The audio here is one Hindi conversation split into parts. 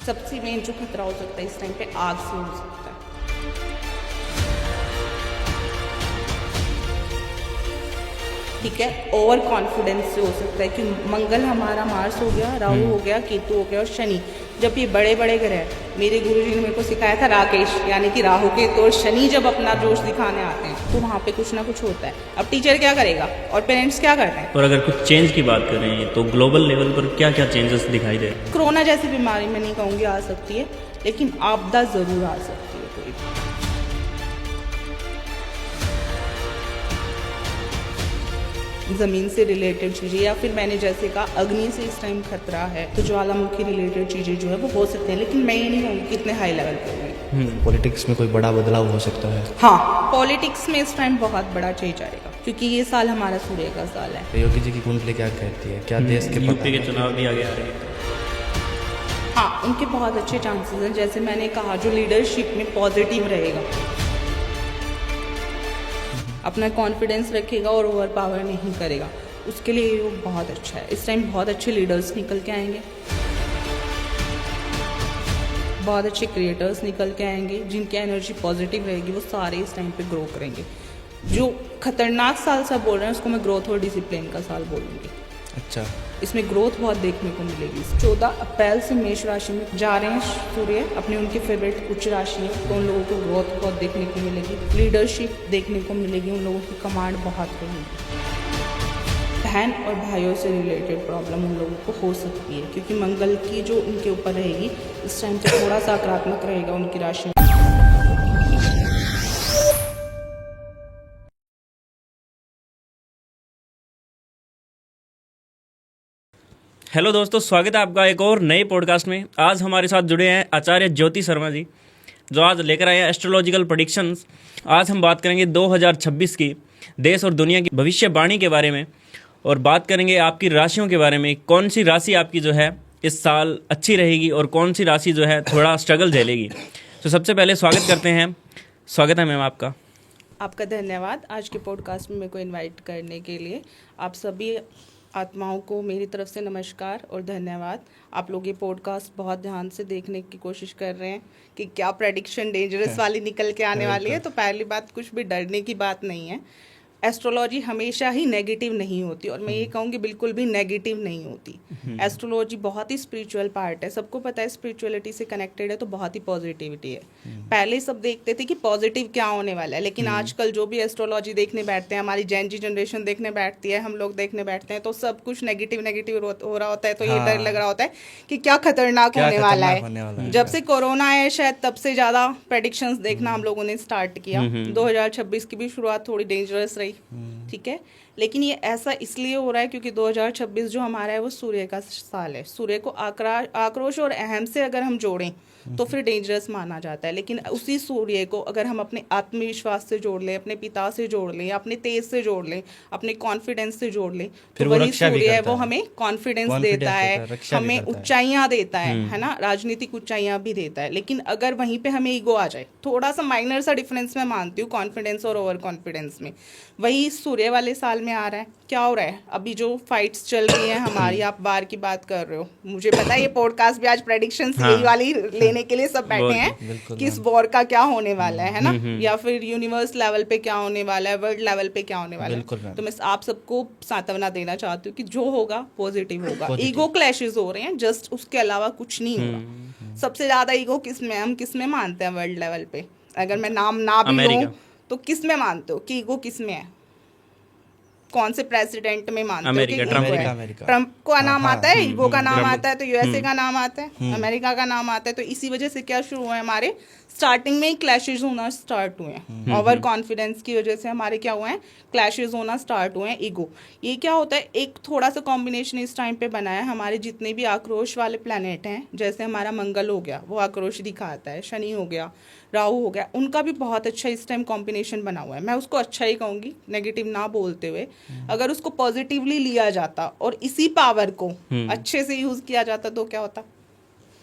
सबसे मेन जो खतरा हो सकता है इस टाइम पे आग से हो सकता है। ठीक है, ओवर कॉन्फिडेंस से हो सकता है कि मंगल हमारा, मार्स हो गया, राहु हो गया, केतु हो गया और शनि, जब ये बड़े बड़े ग्रह हैं, मेरे गुरुजी ने मेरे को सिखाया था राकेश, यानी कि राहु केतु और शनि जब अपना जोश दिखाने आते हैं तो वहाँ पे कुछ ना कुछ होता है। अब टीचर क्या करेगा और पेरेंट्स क्या करते हैं। और अगर कुछ चेंज की बात करें तो ग्लोबल लेवल पर क्या क्या चेंजेस दिखाई दे रहे हैं? कोरोना जैसी बीमारी मैं नहीं कहूँगी आ सकती है, लेकिन आपदा ज़रूर आ सकती है कोई भी। ज़मीन से रिलेटेड चीज़ें या फिर मैंने जैसे कहा अग्नि से इस टाइम खतरा है, तो ज्वालामुखी रिलेटेड चीज़ें जो है वो हो सकती हैं, लेकिन मैं ये नहीं कहूँगी कितने हाई लेवल पे होंगे। पॉलिटिक्स में कोई बड़ा बदलाव हो सकता है। हाँ, पॉलिटिक्स में इस टाइम बहुत बड़ा चेंज आएगा क्योंकि ये साल हमारा सूर्य का साल है। योगी जी की कुंडली क्या कहती है, क्या देश के यूपी के चुनाव भी आगे आ रहे हैं? हाँ, उनके बहुत अच्छे चांसेस हैं। जैसे मैंने कहा, जो लीडरशिप में पॉजिटिव रहेगा, अपना कॉन्फिडेंस रखेगा और ओवर पावर नहीं करेगा, उसके लिए ये बहुत अच्छा है। इस टाइम बहुत अच्छे लीडर्स निकल के आएंगे, बहुत अच्छे क्रिएटर्स निकल के आएंगे, जिनकी एनर्जी पॉजिटिव रहेगी, वो सारे इस टाइम पे ग्रो करेंगे। जो खतरनाक साल सब बोल रहे हैं उसको मैं ग्रोथ और डिसिप्लिन का साल बोलूँगी। अच्छा, इसमें ग्रोथ बहुत देखने को मिलेगी। 14 अप्रैल से मेष राशि में जा रहे हैं सूर्य, अपने उनके फेवरेट उच्च राशि है, तो उन लोगों को ग्रोथ बहुत देखने को मिलेगी, लीडरशिप देखने को मिलेगी, उन लोगों की कमांड बहुत रहेगी। बहन और भाइयों से रिलेटेड प्रॉब्लम उन लोगों को हो सकती है क्योंकि मंगल की जो उनके ऊपर रहेगी इस टाइम पे थोड़ा सकारात्मक रहेगा उनकी राशि में। हेलो दोस्तों, स्वागत है आपका एक और नए पॉडकास्ट में। आज हमारे साथ जुड़े हैं आचार्य ज्योति शर्मा जी, जो आज लेकर आए हैं एस्ट्रोलॉजिकल प्रेडिक्शंस। आज हम बात करेंगे 2026 की देश और दुनिया की भविष्यवाणी के बारे में और बात करेंगे आपकी राशियों के बारे में। कौन सी राशि आपकी जो है इस साल अच्छी रहेगी और कौन सी राशि जो है थोड़ा स्ट्रगल झेलेगी। तो सबसे पहले स्वागत करते हैं। स्वागत है मैम आपका। आपका धन्यवाद आज के पॉडकास्ट में मेरे को इनवाइट करने के लिए। आप सभी आत्माओं को मेरी तरफ से नमस्कार और धन्यवाद। आप लोग ये पॉडकास्ट बहुत ध्यान से देखने की कोशिश कर रहे हैं कि क्या प्रेडिक्शन डेंजरस वाली निकल के आने वाली है। तो पहली बात, कुछ भी डरने की बात नहीं है। एस्ट्रोलॉजी हमेशा ही नेगेटिव नहीं होती और मैं ये कहूँगी बिल्कुल भी नेगेटिव नहीं होती। एस्ट्रोलॉजी बहुत ही स्पिरिचुअल पार्ट है, सबको पता है स्पिरिचुअलिटी से कनेक्टेड है, तो बहुत ही पॉजिटिविटी है। पहले सब देखते थे कि पॉजिटिव क्या होने वाला है, लेकिन आजकल जो भी एस्ट्रोलॉजी देखने बैठते हैं, हमारी जेन जी जनरेशन देखने बैठती है, हम लोग देखने बैठते हैं, तो सब कुछ नेगेटिव हो रहा होता है। तो ये डर लग रहा होता है कि क्या खतरनाक होने वाला है। जब से कोरोना आया शायद तब से ज़्यादा प्रेडिक्शंस देखना हम लोगों ने स्टार्ट किया। 2026 की भी शुरुआत थोड़ी डेंजरस रही, ठीक है, लेकिन ये ऐसा इसलिए हो रहा है क्योंकि 2026 जो हमारा है वो सूर्य का साल है। सूर्य को आक्रोश और अहम से अगर हम जोड़ें तो फिर डेंजरस माना जाता है, लेकिन उसी सूर्य को अगर हम अपने आत्मविश्वास से जोड़ लें, अपने पिता से जोड़ लें, अपने तेज से जोड़ लें, अपने कॉन्फिडेंस से जोड़ लें, तो वही सूर्य है वो हमें कॉन्फिडेंस देता है, हमें ऊंचाइयां देता है ना, राजनीतिक ऊंचाइयां भी देता है। लेकिन अगर वहीं पे हमें ईगो आ जाए, थोड़ा सा माइनर सा डिफरेंस मैं मानती हूँ कॉन्फिडेंस और ओवर कॉन्फिडेंस में, वही सूर्य वाले साल में आ रहा है। क्या हो रहा है अभी जो फाइट्स चल रही है हमारी, आप बार की बात कर रहे हो, मुझे पता है ये पॉडकास्ट भी आज प्रेडिक्शंस यही वाली लेने के लिए सब बैठे हैं कि इस वॉर का क्या होने वाला है ना, या फिर यूनिवर्स लेवल पे क्या होने वाला है, वर्ल्ड लेवल पे क्या होने वाला है। तो मैं आप सबको सांत्वना देना चाहती हूँ कि जो होगा पॉजिटिव होगा। ईगो क्लैशेस हो रहे हैं जस्ट, उसके अलावा कुछ नहीं होगा। सबसे ज्यादा ईगो किसमें, हम किसमें मानते हैं वर्ल्ड लेवल पे, अगर मैं नाम ना भी लूं तो किसमें मानते हो कि ईगो किसमें है? कौन से प्रेसिडेंट में मानते हो कि ट्रम्प का नाम आता है, ईगो का नाम आता है, तो यूएसए का नाम आता है, अमेरिका का नाम आता है। तो इसी वजह से क्या शुरू हुआ है, हमारे स्टार्टिंग में ही क्लैशेज होना स्टार्ट हुए हैं। ओवर कॉन्फिडेंस की वजह से हमारे क्या हुए हैं, क्लैशेज होना स्टार्ट हुए हैं। ईगो, ये क्या होता है, एक थोड़ा सा कॉम्बिनेशन इस टाइम पे बना है। हमारे जितने भी आक्रोश वाले प्लैनेट हैं, जैसे हमारा मंगल हो गया, वो आक्रोश दिखाता है, शनि हो गया, राहु हो गया, उनका भी बहुत अच्छा इस टाइम कॉम्बिनेशन बना हुआ है। मैं उसको अच्छा ही कहूँगी, नेगेटिव ना बोलते हुए। अगर उसको पॉजिटिवली लिया जाता और इसी पावर को अच्छे से यूज किया जाता तो क्या होता,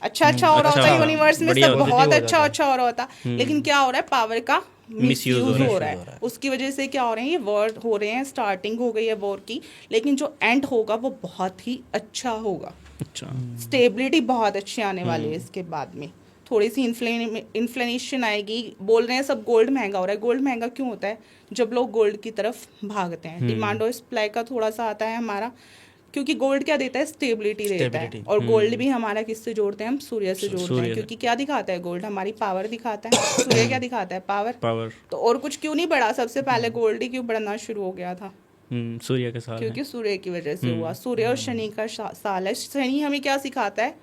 अच्छा हो रहा होता यूनिवर्स में, सब बहुत अच्छा हो रहा होता। लेकिन क्या हो रहा है, पावर का मिसयूज हो रहा है। उसकी वजह से क्या हो रहे हैं, ये वॉर हो रहे हैं, स्टार्टिंग हो गई है वॉर की, लेकिन जो एंड होगा वो बहुत ही अच्छा होगा। अच्छा, स्टेबिलिटी बहुत अच्छी आने वाली है इसके बाद में। थोड़ी सी इन्फ्लेशन आएगी। बोल रहे हैं सब गोल्ड महंगा हो रहा है। गोल्ड महंगा क्यों होता है? जब लोग गोल्ड की तरफ भागते हैं, डिमांड और सप्लाई का थोड़ा सा आता है हमारा, क्योंकि गोल्ड क्या देता है, स्टेबिलिटी देता है। और गोल्ड भी हमारा किससे जोड़ते हैं, हम सूर्य से जोड़ते हैं, क्योंकि क्या दिखाता है गोल्ड, हमारी पावर दिखाता है। सूर्य क्या दिखाता है, पावर। तो और कुछ क्यों नहीं बढ़ा, सबसे पहले गोल्ड ही क्यों बढ़ना शुरू हो गया था? सूर्य के साथ, क्योंकि सूर्य की वजह से हुआ। सूर्य और शनि का साल है। शनि हमें क्या सिखाता है,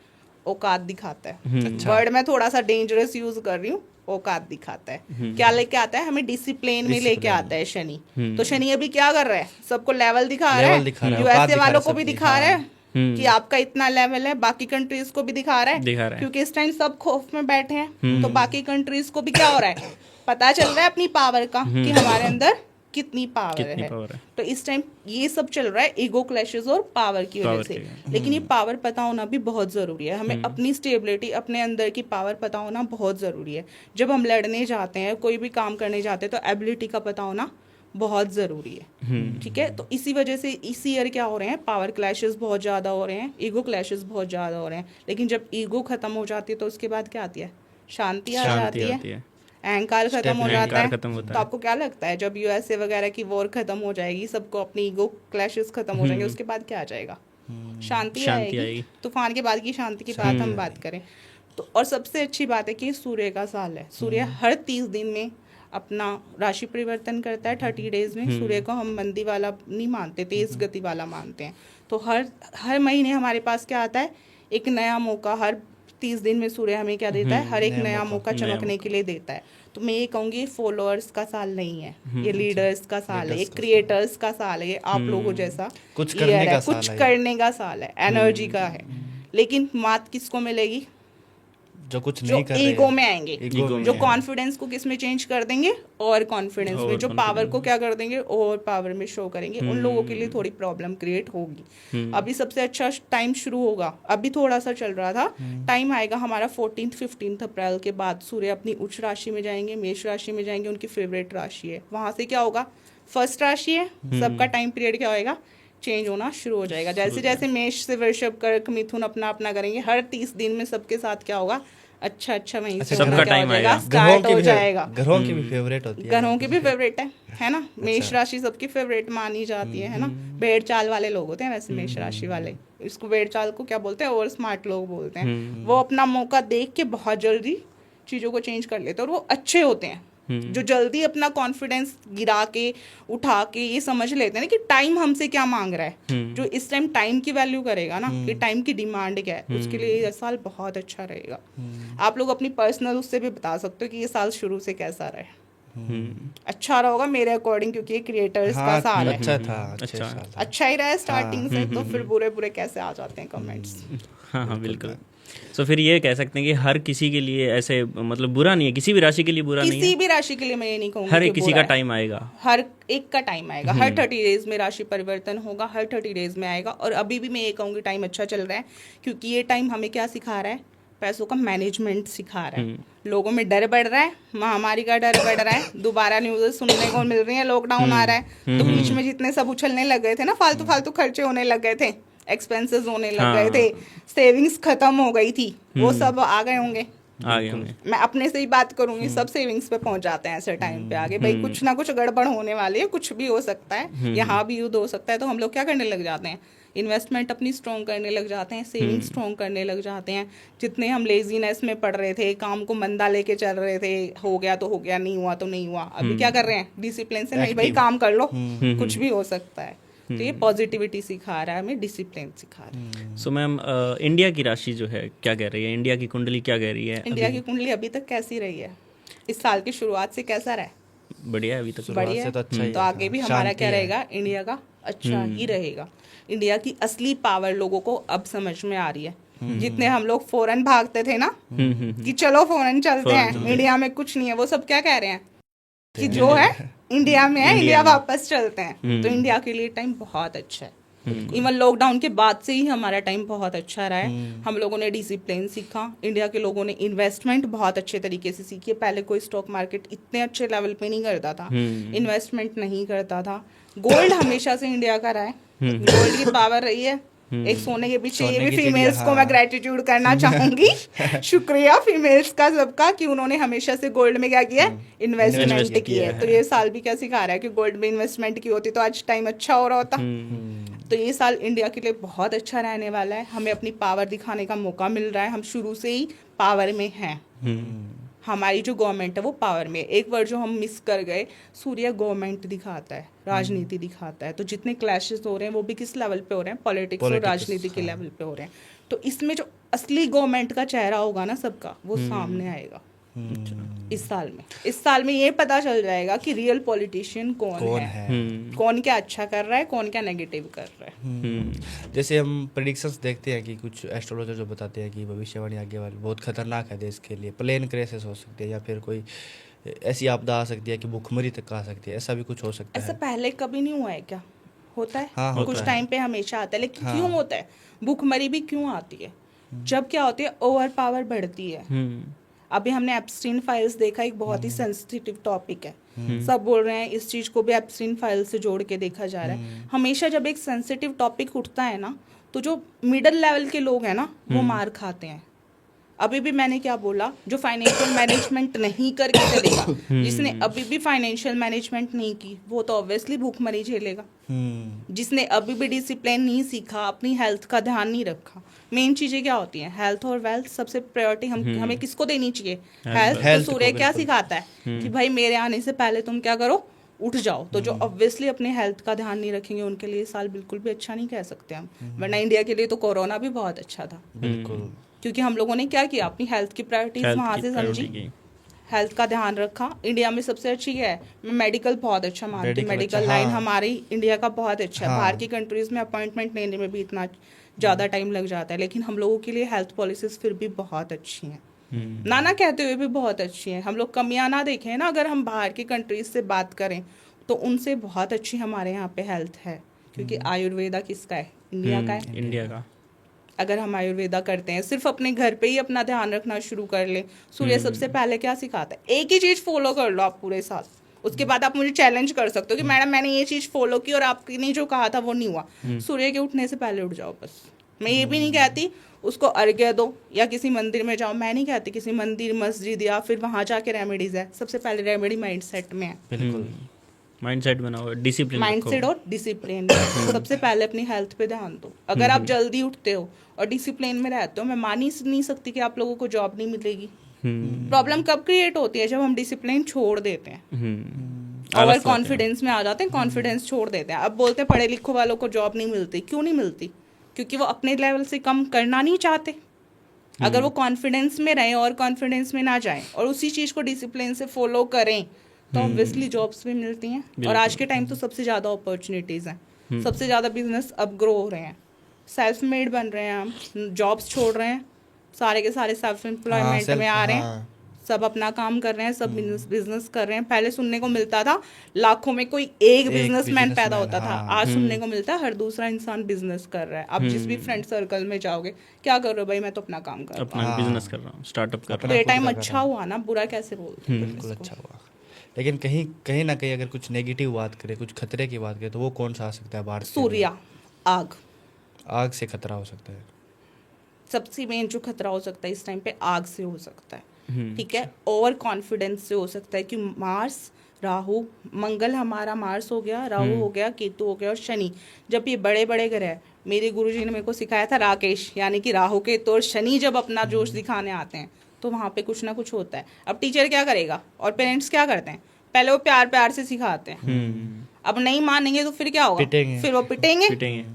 औकात दिखाता है। वर्ड में थोड़ा सा डेंजरस यूज कर रही हूँ, औकात दिखाता है। क्या लेके आता है, हमें डिसिप्लिन में लेके आता है शनि। तो शनि अभी क्या कर रहा है, सबको लेवल दिखा रहा है। यूएसए वालों को भी दिखा रहा है कि आपका इतना लेवल है, बाकी कंट्रीज को भी दिखा रहा है, क्योंकि इस टाइम सब खौफ में बैठे हैं। तो बाकी कंट्रीज को भी क्या हो रहा है, पता चल रहा है अपनी पावर का, कि हमारे अंदर कितनी पावर है। तो इस टाइम ये सब चल रहा है ईगो क्लैशेस और पावर की वजह से। लेकिन ये पावर पता होना भी बहुत ज़रूरी है। हमें अपनी स्टेबिलिटी, अपने अंदर की पावर पता होना बहुत ज़रूरी है। जब हम लड़ने जाते हैं, कोई भी काम करने जाते हैं, तो एबिलिटी का पता होना बहुत ज़रूरी है। ठीक है, तो इसी वजह से इस ईयर क्या हो रहे हैं, पावर क्लैशेस बहुत ज़्यादा हो रहे हैं, ईगो क्लैशेस बहुत ज़्यादा हो रहे हैं। लेकिन जब ईगो ख़त्म हो जाती है तो उसके बाद क्या आती है, शांति आ जाती है, अहंकार खत्म हो जाता है। तो आपको क्या लगता है, जब यूएसए वगैरह की वॉर खत्म हो जाएगी, सबको अपनी ईगो क्लैशेस खत्म हो जाएंगे, उसके बाद क्या आ जाएगा, शांति आएगी। तूफान के बाद की शांति की बात हम बात करें तो। और सबसे अच्छी बात है कि सूर्य का साल है। सूर्य हर 30 दिन में अपना राशि परिवर्तन करता है। 30 डेज में सूर्य को हम मंदी वाला नहीं मानते, तेज गति वाला मानते हैं। तो हर महीने हमारे पास क्या आता है, एक नया मौका। हर 30 दिन में सूर्य हमें क्या देता है, हर एक नया मौका चमकने के लिए देता है। तो मैं ये कहूँगी फॉलोअर्स का साल नहीं है ये, लीडर्स का साल है, ये क्रिएटर्स का साल है, ये आप लोगों जैसा कुछ करने का कुछ करने का साल है, एनर्जी का है। लेकिन मात किसको मिलेगी, जो कुछ नहीं कर रहे, ईगो में आएंगे, जो कॉन्फिडेंस को किस में चेंज कर देंगे, और कॉन्फिडेंस में, जो पावर को क्या कर देंगे, और पावर में शो करेंगे। उन लोगों के लिए थोड़ी प्रॉब्लम क्रिएट होगी। अभी सबसे अच्छा टाइम शुरू होगा, अभी थोड़ा सा चल रहा था, टाइम आएगा हमारा 14-15 अप्रैल के बाद। सूर्य अपनी उच्च राशि में जाएंगे, मेष राशि में जाएंगे, उनकी फेवरेट राशि है। वहां से क्या होगा, फर्स्ट राशि है, सबका टाइम पीरियड क्या होएगा, चेंज होना शुरू हो जाएगा। जैसे जैसे मेष से वृषभ, कर्क, मिथुन अपना अपना करेंगे, हर 30 दिन में सबके साथ क्या होगा, अच्छा वहीं से सबका टाइम आएगा, स्टार्ट हो जाएगा। ग्रहों की भी फेवरेट होती है, ग्रहों की भी फेवरेट है ना। मेष राशि सबकी फेवरेट मानी जाती है ना। भेड़ चाल वाले लोग होते हैं वैसे मेष राशि वाले, इसको भेड़ चाल को क्या बोलते हैं, और स्मार्ट लोग बोलते हैं। वो अपना मौका देख के बहुत जल्दी चीजों को चेंज कर लेते हैं, और वो अच्छे होते हैं, जो जल्दी अपना कॉन्फिडेंस गिरा के उठा के ये समझ लेते हैं ना कि टाइम हमसे क्या मांग रहा है। जो इस टाइम टाइम की वैल्यू करेगा ना, कि टाइम की डिमांड क्या है, उसके लिए ये साल बहुत अच्छा रहेगा। आप लोग अपनी पर्सनल उससे भी बता सकते हो कि ये साल शुरू से कैसा रहे। अच्छा रहोगा मेरे अकॉर्डिंग, क्योंकि ये क्रिएटर्स का साल है। अच्छा ही रहा स्टार्टिंग से, तो फिर बुरे बुरे कैसे आ जाते हैं कमेंट्स। हाँ बिल्कुल। तो फिर ये कह सकते हैं कि हर किसी के लिए ऐसे, मतलब बुरा नहीं है, किसी भी राशि के लिए बुरा नहीं है, किसी भी राशि के लिए मैं ये नहीं कहूँगी, हर एक किसी का टाइम आएगा, हर एक का टाइम आएगा। हर 30 डेज में राशि परिवर्तन होगा, हर 30 डेज में आएगा। और अभी भी मैं ये कहूँगी टाइम अच्छा चल रहा है, क्योंकि ये टाइम हमें क्या सिखा रहा है, पैसों का मैनेजमेंट सिखा रहा है। लोगों में डर बढ़ रहा है, महामारी का डर बढ़ रहा है, दोबारा न्यूज़ सुनने को मिल रही है, लॉकडाउन आ रहा है। तो बीच में जितने सब उछलने लग गए थे ना, फालतू फालतू खर्चे होने लग गए थे, एक्सपेंसेस होने लग गए थे, सेविंग्स खत्म हो गई थी, वो सब आ गए होंगे। मैं अपने से ही बात करूंगी, सब सेविंग्स पे पहुंच जाते हैं ऐसे टाइम पे आगे। भाई कुछ ना कुछ गड़बड़ होने वाली है, कुछ भी हो सकता है, यहाँ भी युद्ध हो सकता है। तो हम लोग क्या करने लग जाते हैं, इन्वेस्टमेंट अपनी स्ट्रॉन्ग करने लग जाते हैं, सेविंग स्ट्रॉन्ग करने लग जाते हैं। जितने हम लेजीनेस में पड़ रहे थे, काम को मंदा लेके चल रहे थे, हो गया तो हो गया, नहीं हुआ तो नहीं हुआ, अभी क्या कर रहे हैं, डिसिप्लिन से, नहीं भाई काम कर लो, कुछ भी हो सकता है। तो ये पॉजिटिविटी सिखा रहा है हमें, डिसिप्लिन सिखा रहा है। सो मैम, इंडिया की राशि जो है क्या कह रही है, इंडिया की कुंडली क्या कह रही है? इंडिया की कुंडली अभी तक कैसी रही है, इस साल की शुरुआत से कैसा रहा है? बढ़िया है अभी तक, बढ़िया है। तो आगे भी हमारा क्या रहेगा, इंडिया का अच्छा ही रहेगा। इंडिया की असली पावर लोगों को अब समझ में आ रही है। जितने हम लोग फॉरेन भागते थे ना, कि चलो फॉरेन चलते हैं, इंडिया में कुछ नहीं है, वो सब क्या कह रहे हैं कि जो है इंडिया में है, इंडिया वापस चलते हैं। तो इंडिया के लिए टाइम बहुत अच्छा है। इवन लॉकडाउन के बाद से ही हमारा टाइम बहुत अच्छा रहा है। हम लोगों ने डिसिप्लिन सीखा, इंडिया के लोगों ने इन्वेस्टमेंट बहुत अच्छे तरीके से सीखी है। पहले कोई स्टॉक मार्केट इतने अच्छे लेवल पे नहीं करता था, इन्वेस्टमेंट नहीं करता था। गोल्ड हमेशा से इंडिया का रहा है, गोल्ड की पावर रही है। एक सोने के पीछे ये भी फीमेल्स को मैं ग्रेटिट्यूड करना चाहूंगी। शुक्रिया फीमेल्स का सबका कि उन्होंने हमेशा से गोल्ड में क्या किया है, इन्वेस्टमेंट की है। तो ये साल भी क्या सिखा रहा है कि गोल्ड में इन्वेस्टमेंट की होती तो आज टाइम अच्छा हो रहा होता। तो ये साल इंडिया के लिए बहुत अच्छा रहने वाला है। हमें अपनी पावर दिखाने का मौका मिल रहा है। हम शुरू से ही पावर में हैं। हमारी जो गवर्नमेंट है वो पावर में है। एक वर्ड जो हम मिस कर गए, सूर्य गवर्नमेंट दिखाता है, राजनीति दिखाता है। तो जितने क्लैशेस हो रहे हैं वो भी किस लेवल पे हो रहे हैं, पॉलिटिक्स और राजनीति के लेवल पे हो रहे हैं। तो इसमें जो असली गवर्नमेंट का चेहरा होगा ना सबका, वो सामने आएगा इस साल में ये पता चल जाएगा कि रियल पॉलिटिशियन कौन है, कौन क्या अच्छा कर रहा है, कौन क्या नेगेटिव कर रहा है। जैसे हम प्रेडिक्शंस देखते हैं कि कुछ एस्ट्रोलॉजर जो बताते हैं कि भविष्यवाणी आगे वाली बहुत खतरनाक है देश के लिए, प्लेन क्रैशेस हो सकते हैं या फिर कोई ऐसी आपदा आ सकती है कि भूखमरी तक आ सकती है, ऐसा भी कुछ हो सकता ऐसा है। पहले कभी नहीं हुआ है क्या? होता है, हाँ, कुछ होता टाइम पे हमेशा आता है, लेकिन क्यों होता है? भूखमरी भी क्यों आती है? जब क्या होती है, ओवर पावर बढ़ती है। अभी हमने एप्स्टीन फाइल्स देखा, एक बहुत ही सेंसिटिव टॉपिक है। सब बोल रहे हैं इस चीज को भी एप्स्टीन फाइल से जोड़ के देखा जा रहा है। हमेशा जब एक सेंसिटिव टॉपिक उठता है ना, तो जो मिडिल लेवल के लोग हैं ना, वो मार खाते हैं। अभी भी मैंने क्या बोला, जो फाइनेंशियल मैनेजमेंट नहीं करके चलेगा, जिसने अभी भी फाइनेंशियल मैनेजमेंट नहीं की, वो तो ऑब्वियसली भूखमरी झेलेगा। जिसने अभी भी डिसिप्लिन नहीं सीखा, अपनी हेल्थ का ध्यान नहीं रखा। मेन चीजें क्या होती हैं, हेल्थ और वेल्थ। सबसे प्रायोरिटी हमें किसको देनी चाहिए? हेल्थ। तो सूर्य क्या सिखाता है कि भाई मेरे आने से पहले तुम क्या करो, उठ जाओ। तो जो ऑब्वियसली अपने हेल्थ का ध्यान नहीं रखेंगे, उनके लिए साल बिल्कुल भी अच्छा नहीं कह सकते हम। वरना इंडिया के लिए तो कोरोना भी बहुत अच्छा था, बिल्कुल, क्योंकि हम लोगों ने क्या किया, अपनी हेल्थ की प्रायोरिटीज वहां से समझी, हेल्थ का ध्यान रखा। इंडिया में सबसे अच्छी क्या है, मैं मेडिकल बहुत अच्छा मानती हूँ। मेडिकल लाइन हमारी इंडिया का बहुत अच्छा है। बाहर की कंट्रीज में अपॉइंटमेंट लेने में भी इतना ज़्यादा टाइम लग जाता है, लेकिन हम लोगों के लिए हेल्थ पॉलिसीज फिर भी बहुत अच्छी हैं। नाना कहते हुए भी बहुत अच्छी हैं। हम लोग कमियां ना देखें ना, अगर हम बाहर की कंट्रीज से बात करें तो उनसे बहुत अच्छी हमारे यहाँ पे हेल्थ है। क्योंकि आयुर्वेदा किसका है? इंडिया का है। इंडिया का। अगर हम आयुर्वेदा करते हैं, सिर्फ अपने घर पे ही अपना ध्यान रखना शुरू कर ले। सूर्य सबसे पहले क्या सिखाता है, एक ही चीज फॉलो कर लो आप पूरे साल। उसके बाद आप मुझे चैलेंज कर सकते हो कि मैडम मैंने ये चीज फॉलो की और आपने जो कहा था वो नहीं हुआ। सूर्य के उठने से पहले उठ जाओ बस। मैं ये भी नहीं कहती उसको अर्घ्य दो या किसी मंदिर में जाओ, मैं नहीं कहती किसी मंदिर मस्जिद या फिर वहां जाके रेमेडीज है। सबसे पहले रेमेडी माइंड सेट में है। बिल्कुल, माइंडसेट बनाओ, डिसिप्लिन माइंडसेट और डिसिप्लिन। सबसे पहले अपनी हेल्थ पे ध्यान दो। अगर आप जल्दी उठते हो और डिसिप्लिन में रहते हो, मैं मान ही नहीं सकती कि आप लोगों को जॉब नहीं मिलेगी। प्रॉब्लम कब क्रिएट होती है, जब हम डिसिप्लिन छोड़ देते हैं, ओवर कॉन्फिडेंस में आ जाते हैं, कॉन्फिडेंस छोड़ देते हैं। अब बोलते हैं पढ़े लिखों वालों को जॉब नहीं मिलती। क्यों नहीं मिलती? क्योंकि वो अपने लेवल से कम करना नहीं चाहते। अगर वो कॉन्फिडेंस में रहें और कॉन्फिडेंस में ना जाएं और उसी चीज को डिसिप्लिन से फॉलो करें, तो ऑब्वियसली जॉब्स भी मिलती हैं। और आज के टाइम तो सबसे ज़्यादा अपॉर्चुनिटीज़ हैं, सबसे ज़्यादा बिजनेस अब ग्रो हो रहे हैं, सेल्फ मेड बन रहे हैं, हम जॉब्स छोड़ रहे हैं, सारे के सारे सेल्फ एम्प्लॉयमेंट में आ रहे हैं। सब अपना काम कर रहे हैं, सब बिजनेस कर रहे हैं। पहले सुनने को मिलता था लाखों में कोई एक बिजनेसमैन पैदा होता था, आज सुनने को मिलता है हर दूसरा इंसान बिजनेस कर रहा है। आप जिस भी फ्रेंड सर्कल में जाओगे, क्या कर रहे हो भाई? मैं तो अपना काम कर रहा हूँ, अपना बिजनेस कर रहा हूँ, स्टार्टअप कर रहा तो ये टाइम अच्छा हुआ ना, बुरा कैसे बोलते हैं? बिल्कुल अच्छा हुआ। लेकिन कहीं ना कहीं अगर कुछ नेगेटिव बात करें, कुछ खतरे की बात करें, तो वो कौन सा आ सकता है? बाहर सूर्य, आग से खतरा हो सकता है। सबसे मेन जो खतरा हो सकता है इस टाइम पे, आग से हो सकता है। ठीक है, ओवर कॉन्फिडेंस से हो सकता है कि मार्स, राहु, मंगल हमारा मार्स हो गया, राहु हो गया, केतु हो गया और शनि, जब ये बड़े बड़े ग्रह है। मेरे गुरुजी ने मेरे को सिखाया था राकेश, यानी कि राहु केतु और शनि जब अपना जोश दिखाने आते हैं तो वहाँ पे कुछ ना कुछ होता है। अब टीचर क्या करेगा और पेरेंट्स क्या करते हैं, पहले वो प्यार प्यार से सिखाते हैं। अब नहीं मानेंगे तो फिर क्या होगा? फिर वो पिटेंगे।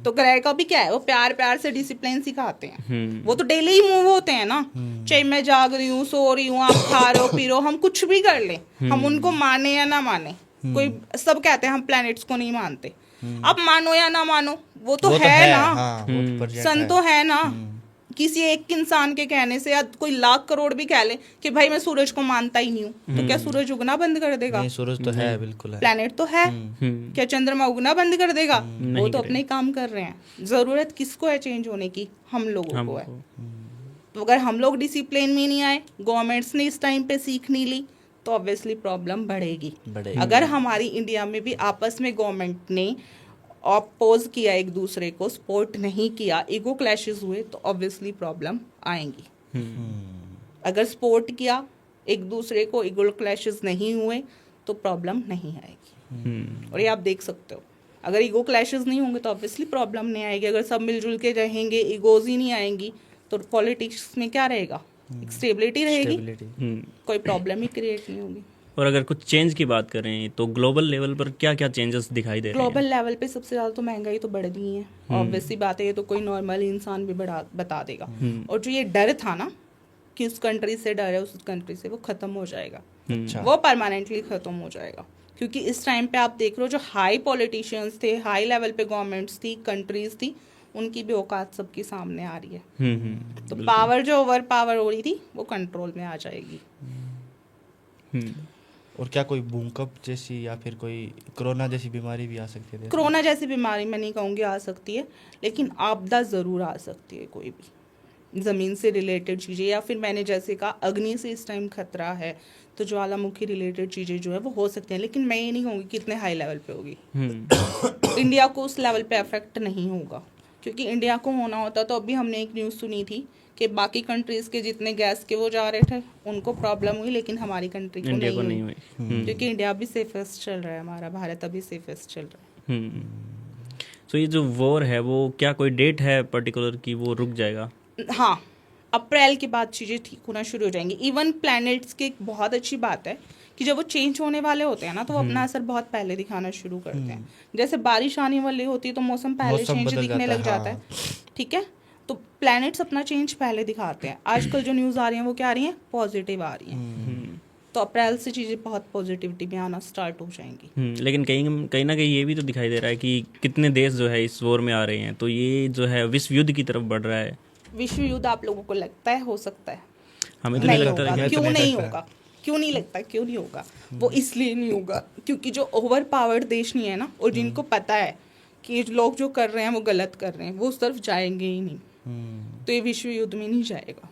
तो ग्रह का भी क्या है, वो प्यार प्यार से डिसिप्लिन सिखाते हैं। वो तो डेली ही मूव होते हैं ना, चाहे मैं जाग रही हूँ, सो रही हूँ, आप खा रहे हो पी रहे हो, हम कुछ भी कर ले, हम उनको माने या ना माने। कोई सब कहते हैं हम प्लैनेट्स को नहीं मानते, आप मानो या ना मानो, वो तो है ना, सन तो है ना। किसी एक इंसान के कहने से या कोई लाख करोड़ भी कह ले कि भाई मैं सूरज को मानता ही नहीं हूँ, तो क्या सूरज उगना बंद कर देगा? नहीं, सूरज तो है, बिल्कुल है। प्लैनेट तो है, क्या चंद्रमा उगना बंद कर देगा? वो नहीं तो अपने काम कर रहे हैं। जरूरत किसको है चेंज होने की? हम लोगों को है। तो अगर हम लोग डिसिप्लिन में नहीं आए, गवर्नमेंट्स ने इस टाइम पे सीख नहीं ली, तो ऑब्वियसली प्रॉब्लम बढ़ेगी। अगर हमारी इंडिया में भी आपस में गवर्नमेंट ने अपोज किया, एक दूसरे को सपोर्ट नहीं किया, ईगो क्लैशेस हुए, तो ऑब्वियसली प्रॉब्लम आएंगी। अगर सपोर्ट किया, एक दूसरे को ईगो क्लैशेस नहीं हुए, तो प्रॉब्लम नहीं आएगी। और ये आप देख सकते हो, अगर ईगो क्लैशेस नहीं होंगे तो ऑब्वियसली प्रॉब्लम नहीं आएगी। अगर सब मिलजुल के रहेंगे, ईगोज ही नहीं आएंगी, तो पॉलिटिक्स में क्या रहेगा? एक स्टेबिलिटी रहेगी, कोई प्रॉब्लम ही क्रिएट नहीं होगी। और अगर कुछ चेंज की बात करें तो ग्लोबल लेवल पर क्या क्या चेंजेस दिखाई दे रहे हैं? ग्लोबल लेवल पे सबसे ज़्यादा तो महंगाई तो बढ़ गई है, ऑब्वियसली बात है, ये तो कोई नॉर्मल इंसान भी बता देगा। और जो ये डर था ना कि उस कंट्री से डर है, उस कंट्री से, वो खत्म हो जाएगा। वो परमानेंटली खत्म हो जाएगा, क्योंकि इस टाइम पे आप देख रहे हो जो हाई पॉलिटिशियंस थे, हाई लेवल पे गवर्नमेंट्स थी, कंट्रीज थी, उनकी भी औकात सबके सामने आ रही है। तो पावर जो ओवर पावर हो रही थी वो कंट्रोल में आ जाएगी। और क्या कोई भूकंप जैसी या फिर कोई कोरोना जैसी बीमारी भी आ सकती है? कोरोना जैसी बीमारी मैं नहीं कहूँगी आ सकती है, लेकिन आपदा ज़रूर आ सकती है, कोई भी ज़मीन से रिलेटेड चीज़ें, या फिर मैंने जैसे कहा अग्नि से इस टाइम खतरा है, तो ज्वालामुखी रिलेटेड चीज़ें जो है वो हो सकती हैं, लेकिन मैं ये नहीं कहूँगी कितने हाई लेवल पे होगी। इंडिया को उस लेवल पे अफेक्ट नहीं होगा, क्योंकि इंडिया को होना होता तो अभी हमने एक न्यूज़ सुनी थी कि बाकी कंट्रीज़ के जितने गैस के वो जा रहे थे उनको प्रॉब्लम हुई, लेकिन हमारी कंट्री को नहीं हुई, क्योंकि इंडिया अभी सेफेस्ट चल रहा है, हमारा भारत अभी सेफेस्ट चल रहा है। तो ये जो वॉर है वो क्या कोई डेट है पर्टिकुलर कि वो रुक जाएगा? हाँ, अप्रैल के बाद चीज़ें ठीक होना शुरू हो जाएंगी। इवन प्लैनेट्स की एक बहुत अच्छी बात है कि जब वो चेंज होने वाले होते हैं ना, तो वो अपना असर बहुत पहले दिखाना शुरू करते हैं। जैसे बारिश आने वाली होती है तो मौसम पहले चेंज दिखने लग जाता है, ठीक है? तो प्लैनेट्स अपना चेंज पहले दिखाते हैं। आजकल जो न्यूज़ आ रही हैं वो क्या आ रही हैं? पॉजिटिव आ रही हैं। तो अप्रैल से चीज़ें बहुत पॉजिटिविटी में आना स्टार्ट हो जाएंगी। लेकिन कहीं ना कहीं ये भी तो दिखाई दे रहा है कि कितने देश जो है इस वॉर में आ रहे हैं, तो ये जो है विश्व युद्ध की तरफ बढ़ रहा है। विश्व युद्ध आप लोगों को लगता है हो सकता है? हमें तो नहीं लगता है। क्यों नहीं होगा? क्यों नहीं लगता? क्यों नहीं होगा? वो इसलिए नहीं होगा क्योंकि जो ओवर पावर्ड देश नहीं है ना, और जिनको पता है कि लोग जो कर रहे हैं वो गलत कर रहे हैं, वो उस तरफ जाएंगे ही नहीं। तो ये विश्व युद्ध में नहीं जाएगा।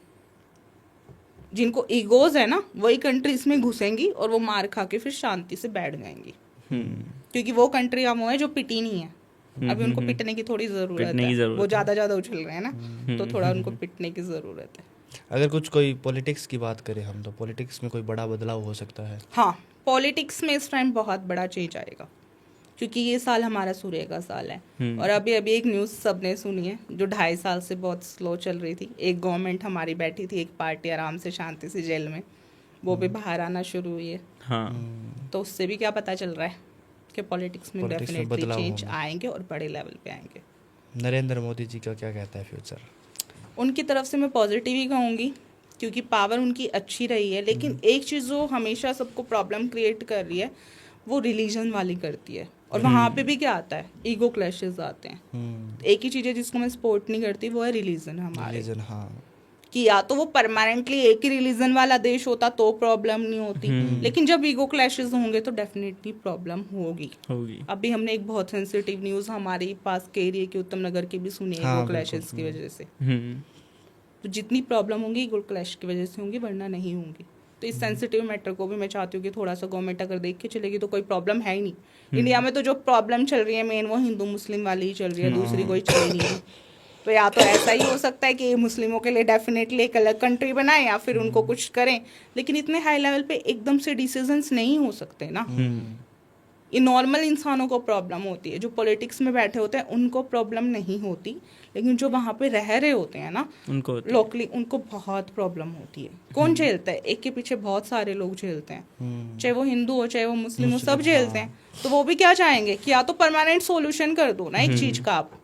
जिनको ईगोज है ना, वही कंट्रीज में घुसेंगी और वो मार खा के फिर शांति से बैठ जाएंगी, क्योंकि वो कंट्री हम है जो पिटी नहीं है। अभी उनको पिटने की थोड़ी जरूरत है, वो ज्यादा उछल रहे हैं ना, तो थोड़ा उनको पिटने की जरूरत है। अगर कुछ कोई पॉलिटिक्स की बात करें हम, तो पॉलिटिक्स में कोई बड़ा बदलाव हो सकता है? हाँ, पॉलिटिक्स में इस टाइम बहुत बड़ा चेंज आएगा, क्योंकि ये साल हमारा सूर्य का साल है। और अभी एक न्यूज़ सबने सुनी है जो 2.5 साल से बहुत स्लो चल रही थी। एक गवर्नमेंट हमारी बैठी थी, एक पार्टी आराम से शांति से जेल में, वो भी बाहर आना शुरू हुई है। हाँ। तो उससे भी क्या पता चल रहा है कि पॉलिटिक्स में डेफिनेटली चेंज आएंगे और बड़े लेवल पे आएंगे। नरेंद्र मोदी जी का क्या कहता है फ्यूचर? उनकी तरफ से मैं पॉजिटिव ही कहूँगी, क्योंकि पावर उनकी अच्छी रही है। लेकिन एक चीज़ जो हमेशा सबको प्रॉब्लम क्रिएट कर रही है वो रिलीजन वाली करती है, और वहाँ पे भी क्या आता है? ईगो क्लैशेस आते हैं। एक ही चीज़ है जिसको मैं सपोर्ट नहीं करती, वो है रिलीजन हमारे। हाँ, कि या तो वो परमानेंटली एक ही रिलीजन वाला देश होता तो प्रॉब्लम नहीं होती, लेकिन जब ईगो क्लैशेस होंगे तो डेफिनेटली प्रॉब्लम होगी। अभी हमने एक बहुत सेंसिटिव न्यूज़ हमारे पास के एरिया के उत्तम नगर की भी सुनी है, ईगो क्लैशेस की वजह से। तो जितनी प्रॉब्लम होंगी ईगो क्लैश की वजह से होंगी, वरना नहीं होंगी। तो इस सेंसिटिव मैटर को भी मैं चाहती हूँ कि थोड़ा सा गवर्नमेंट अगर देख के चलेगी तो कोई प्रॉब्लम है ही नहीं। इंडिया में तो जो प्रॉब्लम चल रही है मेन, वो हिंदू मुस्लिम वाली ही चल रही है, दूसरी कोई चल ही नहीं। तो या तो ऐसा ही हो सकता है कि मुस्लिमों के लिए डेफिनेटली एक अलग कंट्री बनाएं, या फिर उनको कुछ करें, लेकिन इतने हाई लेवल पे एकदम से डिसीजंस नहीं हो सकते ना। ये नॉर्मल इंसानों को प्रॉब्लम होती है, जो पॉलिटिक्स में बैठे होते हैं उनको प्रॉब्लम नहीं होती, लेकिन जो वहाँ पे रह रहे होते हैं ना लोकली, उनको बहुत प्रॉब्लम होती है। कौन झेलता है? एक के पीछे बहुत सारे लोग झेलते हैं, चाहे वो हिंदू हो चाहे वो मुस्लिम हो, सब झेलते हैं। तो वो भी क्या चाहेंगे कि या तो परमानेंट सोल्यूशन कर दो ना एक चीज का आप,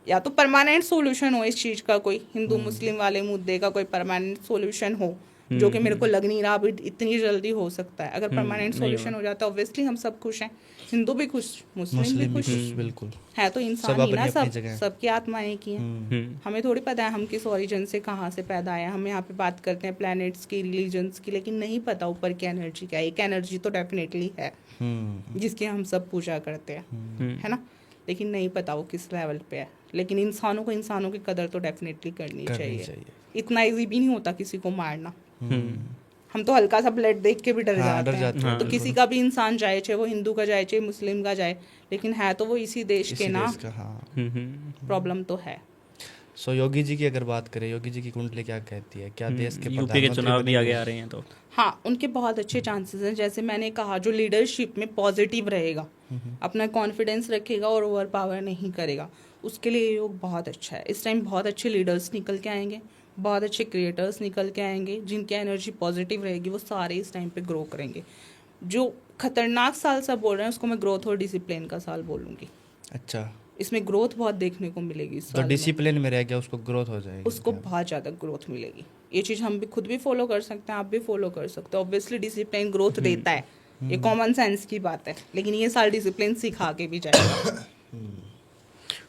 या तो परमानेंट सोल्यूशन हो इस चीज का, कोई हिंदू मुस्लिम वाले मुद्दे का कोई परमानेंट सोल्यूशन हो, जो कि मेरे को लग नहीं रहा अभी इतनी जल्दी हो सकता है। अगर परमानेंट नहीं सॉल्यूशन हो जाता है ऑब्वियसली हम सब खुश हैं, हिंदू भी खुश, मुस्लिम भी मुस्लिम भी खुश खुश, बिल्कुल। है, तो इंसान सब ही ना, अपनी अपनी सब जगह है। सबकी आत्मा एक ही है। हमें थोड़ी पता है हम किस ओरिजिन से कहाँ से पैदा आए हैं। हम यहाँ पे बात करते हैं प्लैनेट्स की, रिलीजन्स की, लेकिन नहीं पता ऊपर की एनर्जी क्या है। एक एनर्जी तो डेफिनेटली है जिसकी हम सब पूजा करते हैं, है ना, लेकिन नहीं पता वो किस लेवल पे है। लेकिन इंसानों की कदर तो डेफिनेटली करनी चाहिए। इतना इजी भी नहीं होता किसी को मारना। हम तो हल्का सा ब्लड देख के भी डर हाँ, जाते डर जाते हैं। हैं, तो किसी का भी इंसान जाए, चाहे वो हिंदू का जाए चाहे मुस्लिम का जाए, लेकिन है तो वो इसी देश के ना, प्रॉब्लम तो है। सो योगी जी की अगर बात करें, योगी जी की कुंडली क्या कहती है? क्या देश के यूपी के चुनाव भी आगे आ रहे हैं तो हाँ, उनके बहुत अच्छे चांसेस हैं। जैसे मैंने कहा, जो लीडरशिप में पॉजिटिव रहेगा, अपना कॉन्फिडेंस रखेगा और ओवर पावर नहीं करेगा, उसके लिए ये योग बहुत अच्छा है। इस टाइम बहुत अच्छे लीडर्स निकल के आएंगे, बहुत अच्छे क्रिएटर्स निकल के आएंगे, जिनकी एनर्जी पॉजिटिव रहेगी, वो सारे इस टाइम पे ग्रो करेंगे। जो खतरनाक साल सब बोल रहे हैं उसको मैं ग्रोथ और डिसिप्लिन का साल बोलूँगी। अच्छा, इसमें ग्रोथ बहुत देखने को मिलेगी इस तो साल में। डिसिप्लिन में रह गया उसको ग्रोथ हो जाएगी, उसको बहुत ज़्यादा ग्रोथ मिलेगी। ये चीज़ हम भी खुद भी फॉलो कर सकते हैं, आप भी फॉलो कर सकते हो। ऑब्वियसली डिसिप्लिन ग्रोथ देता है, ये कॉमन सेंस की बात है, लेकिन ये साल डिसिप्लिन सिखा के भी जाएगा।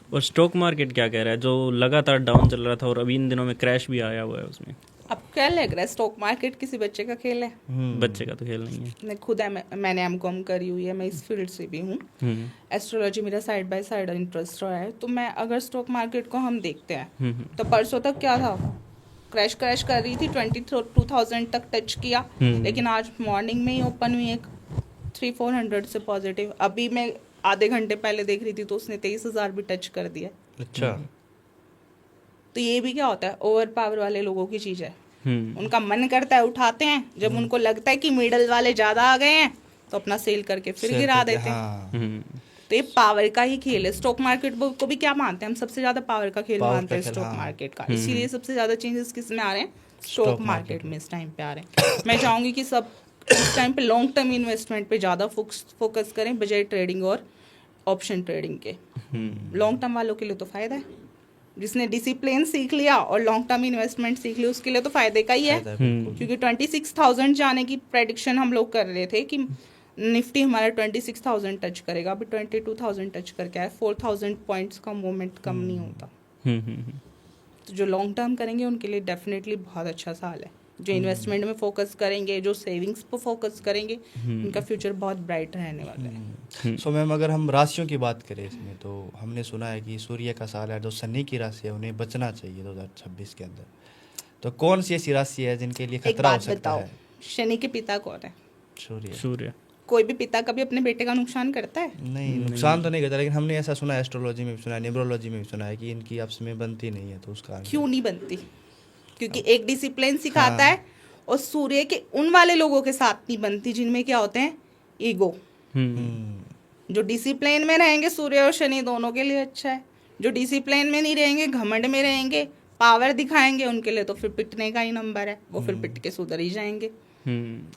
और स्टॉक मार्केट क्या कह रहा है, जो लगातार डाउन चल रहा था और अभी इन दिनों में क्रैश भी आया हुआ है उसमें? अब क्या लग रहा है, स्टॉक मार्केट किसी बच्चे का खेल है? बच्चे का तो खेल नहीं है। मैं खुद मैंने एमकॉम करी हुई है, मैं इस फील्ड से भी हूँ। एस्ट्रोलॉजी मेरा साइड बाय साइड इंटरेस्ट रहा है। तो मैं अगर स्टॉक मार्केट को हम देखते हैं तो परसों तक क्या था, क्रैश कर रही थी, 22,000 तक टच किया, लेकिन आज मॉर्निंग में ही ओपन हुई एक 300-400 से पॉजिटिव। अभी मैं आधे घंटे पहले देख रही थी तो उसने 23,000 भी टच कर दिया। अच्छा, तो ये भी क्या होता है, ओवर पावर वाले लोगों की चीज है। उनका मन करता है उठाते हैं, जब उनको लगता है कि मिडल वाले ज्यादा आ गए हैं तो अपना सेल करके फिर गिरा देते हैं। तो ये पावर का ही खेल है। स्टॉक मार्केट को भी क्या मानते हैं हम, सबसे ज्यादा पावर का खेल मानते हैं स्टॉक मार्केट का। इसीलिए सबसे ज्यादा चेंजेस किस में आ रहे हैं, स्टॉक मार्केट में इस टाइम पे आ रहे हैं। मैं चाहूंगी कि सब इस टाइम पे लॉन्ग टर्म इन्वेस्टमेंट पे ज्यादा फोकस करें बजाय ट्रेडिंग और ऑप्शन ट्रेडिंग के। लॉन्ग टर्म वालों के लिए तो फायदा है, जिसने डिसिप्लिन सीख लिया और लॉन्ग टर्म इन्वेस्टमेंट सीख ली उसके लिए तो फायदे का ही है। क्योंकि 26,000 जाने की प्रेडिक्शन हम लोग कर रहे थे कि निफ्टी हमारा 26,000 टच करेगा, अभी 22,000 टच करके आया। 4,000 पॉइंट्स का मूवमेंट कम नहीं होता। तो जो लॉन्ग टर्म करेंगे उनके लिए डेफिनेटली बहुत अच्छा साल है। जो इन्वेस्टमेंट में फोकस करेंगे, जो सेविंग्स पर फोकस करेंगे, उनका फ्यूचर बहुत ब्राइट रहने वाला है। सो मैम, अगर हम राशियों की बात करें इसमें, तो हमने सुना है कि सूर्य का साल है, जो शनि की राशि है उन्हें बचना चाहिए 2026 के अंदर। तो कौन सी ऐसी राशि है जिनके लिए एक खतरा हो बात सकता बताओ, है? शनि के पिता कौन है? सूर्य। कोई भी पिता कभी अपने बेटे का नुकसान करता है? नहीं, नुकसान तो नहीं करता, लेकिन हमने ऐसा सुना है, एस्ट्रोलॉजी में भी सुना है, न्यूमरोलॉजी में भी सुना है कि इनकी आपस में बनती नहीं है। तो उसका क्यों नहीं बनती? क्योंकि एक डिसिप्लिन सिखाता है और सूर्य के उन वाले लोगों के साथ नहीं बनती जिनमें क्या होते हैं, ईगो। जो डिसिप्लिन में रहेंगे, सूर्य और शनि दोनों के लिए अच्छा है। जो डिसिप्लिन में नहीं रहेंगे, घमंड में रहेंगे, पावर दिखाएंगे, उनके लिए तो फिर पिटने का ही नंबर है। वो फिर पिट के सुधर ही जाएंगे।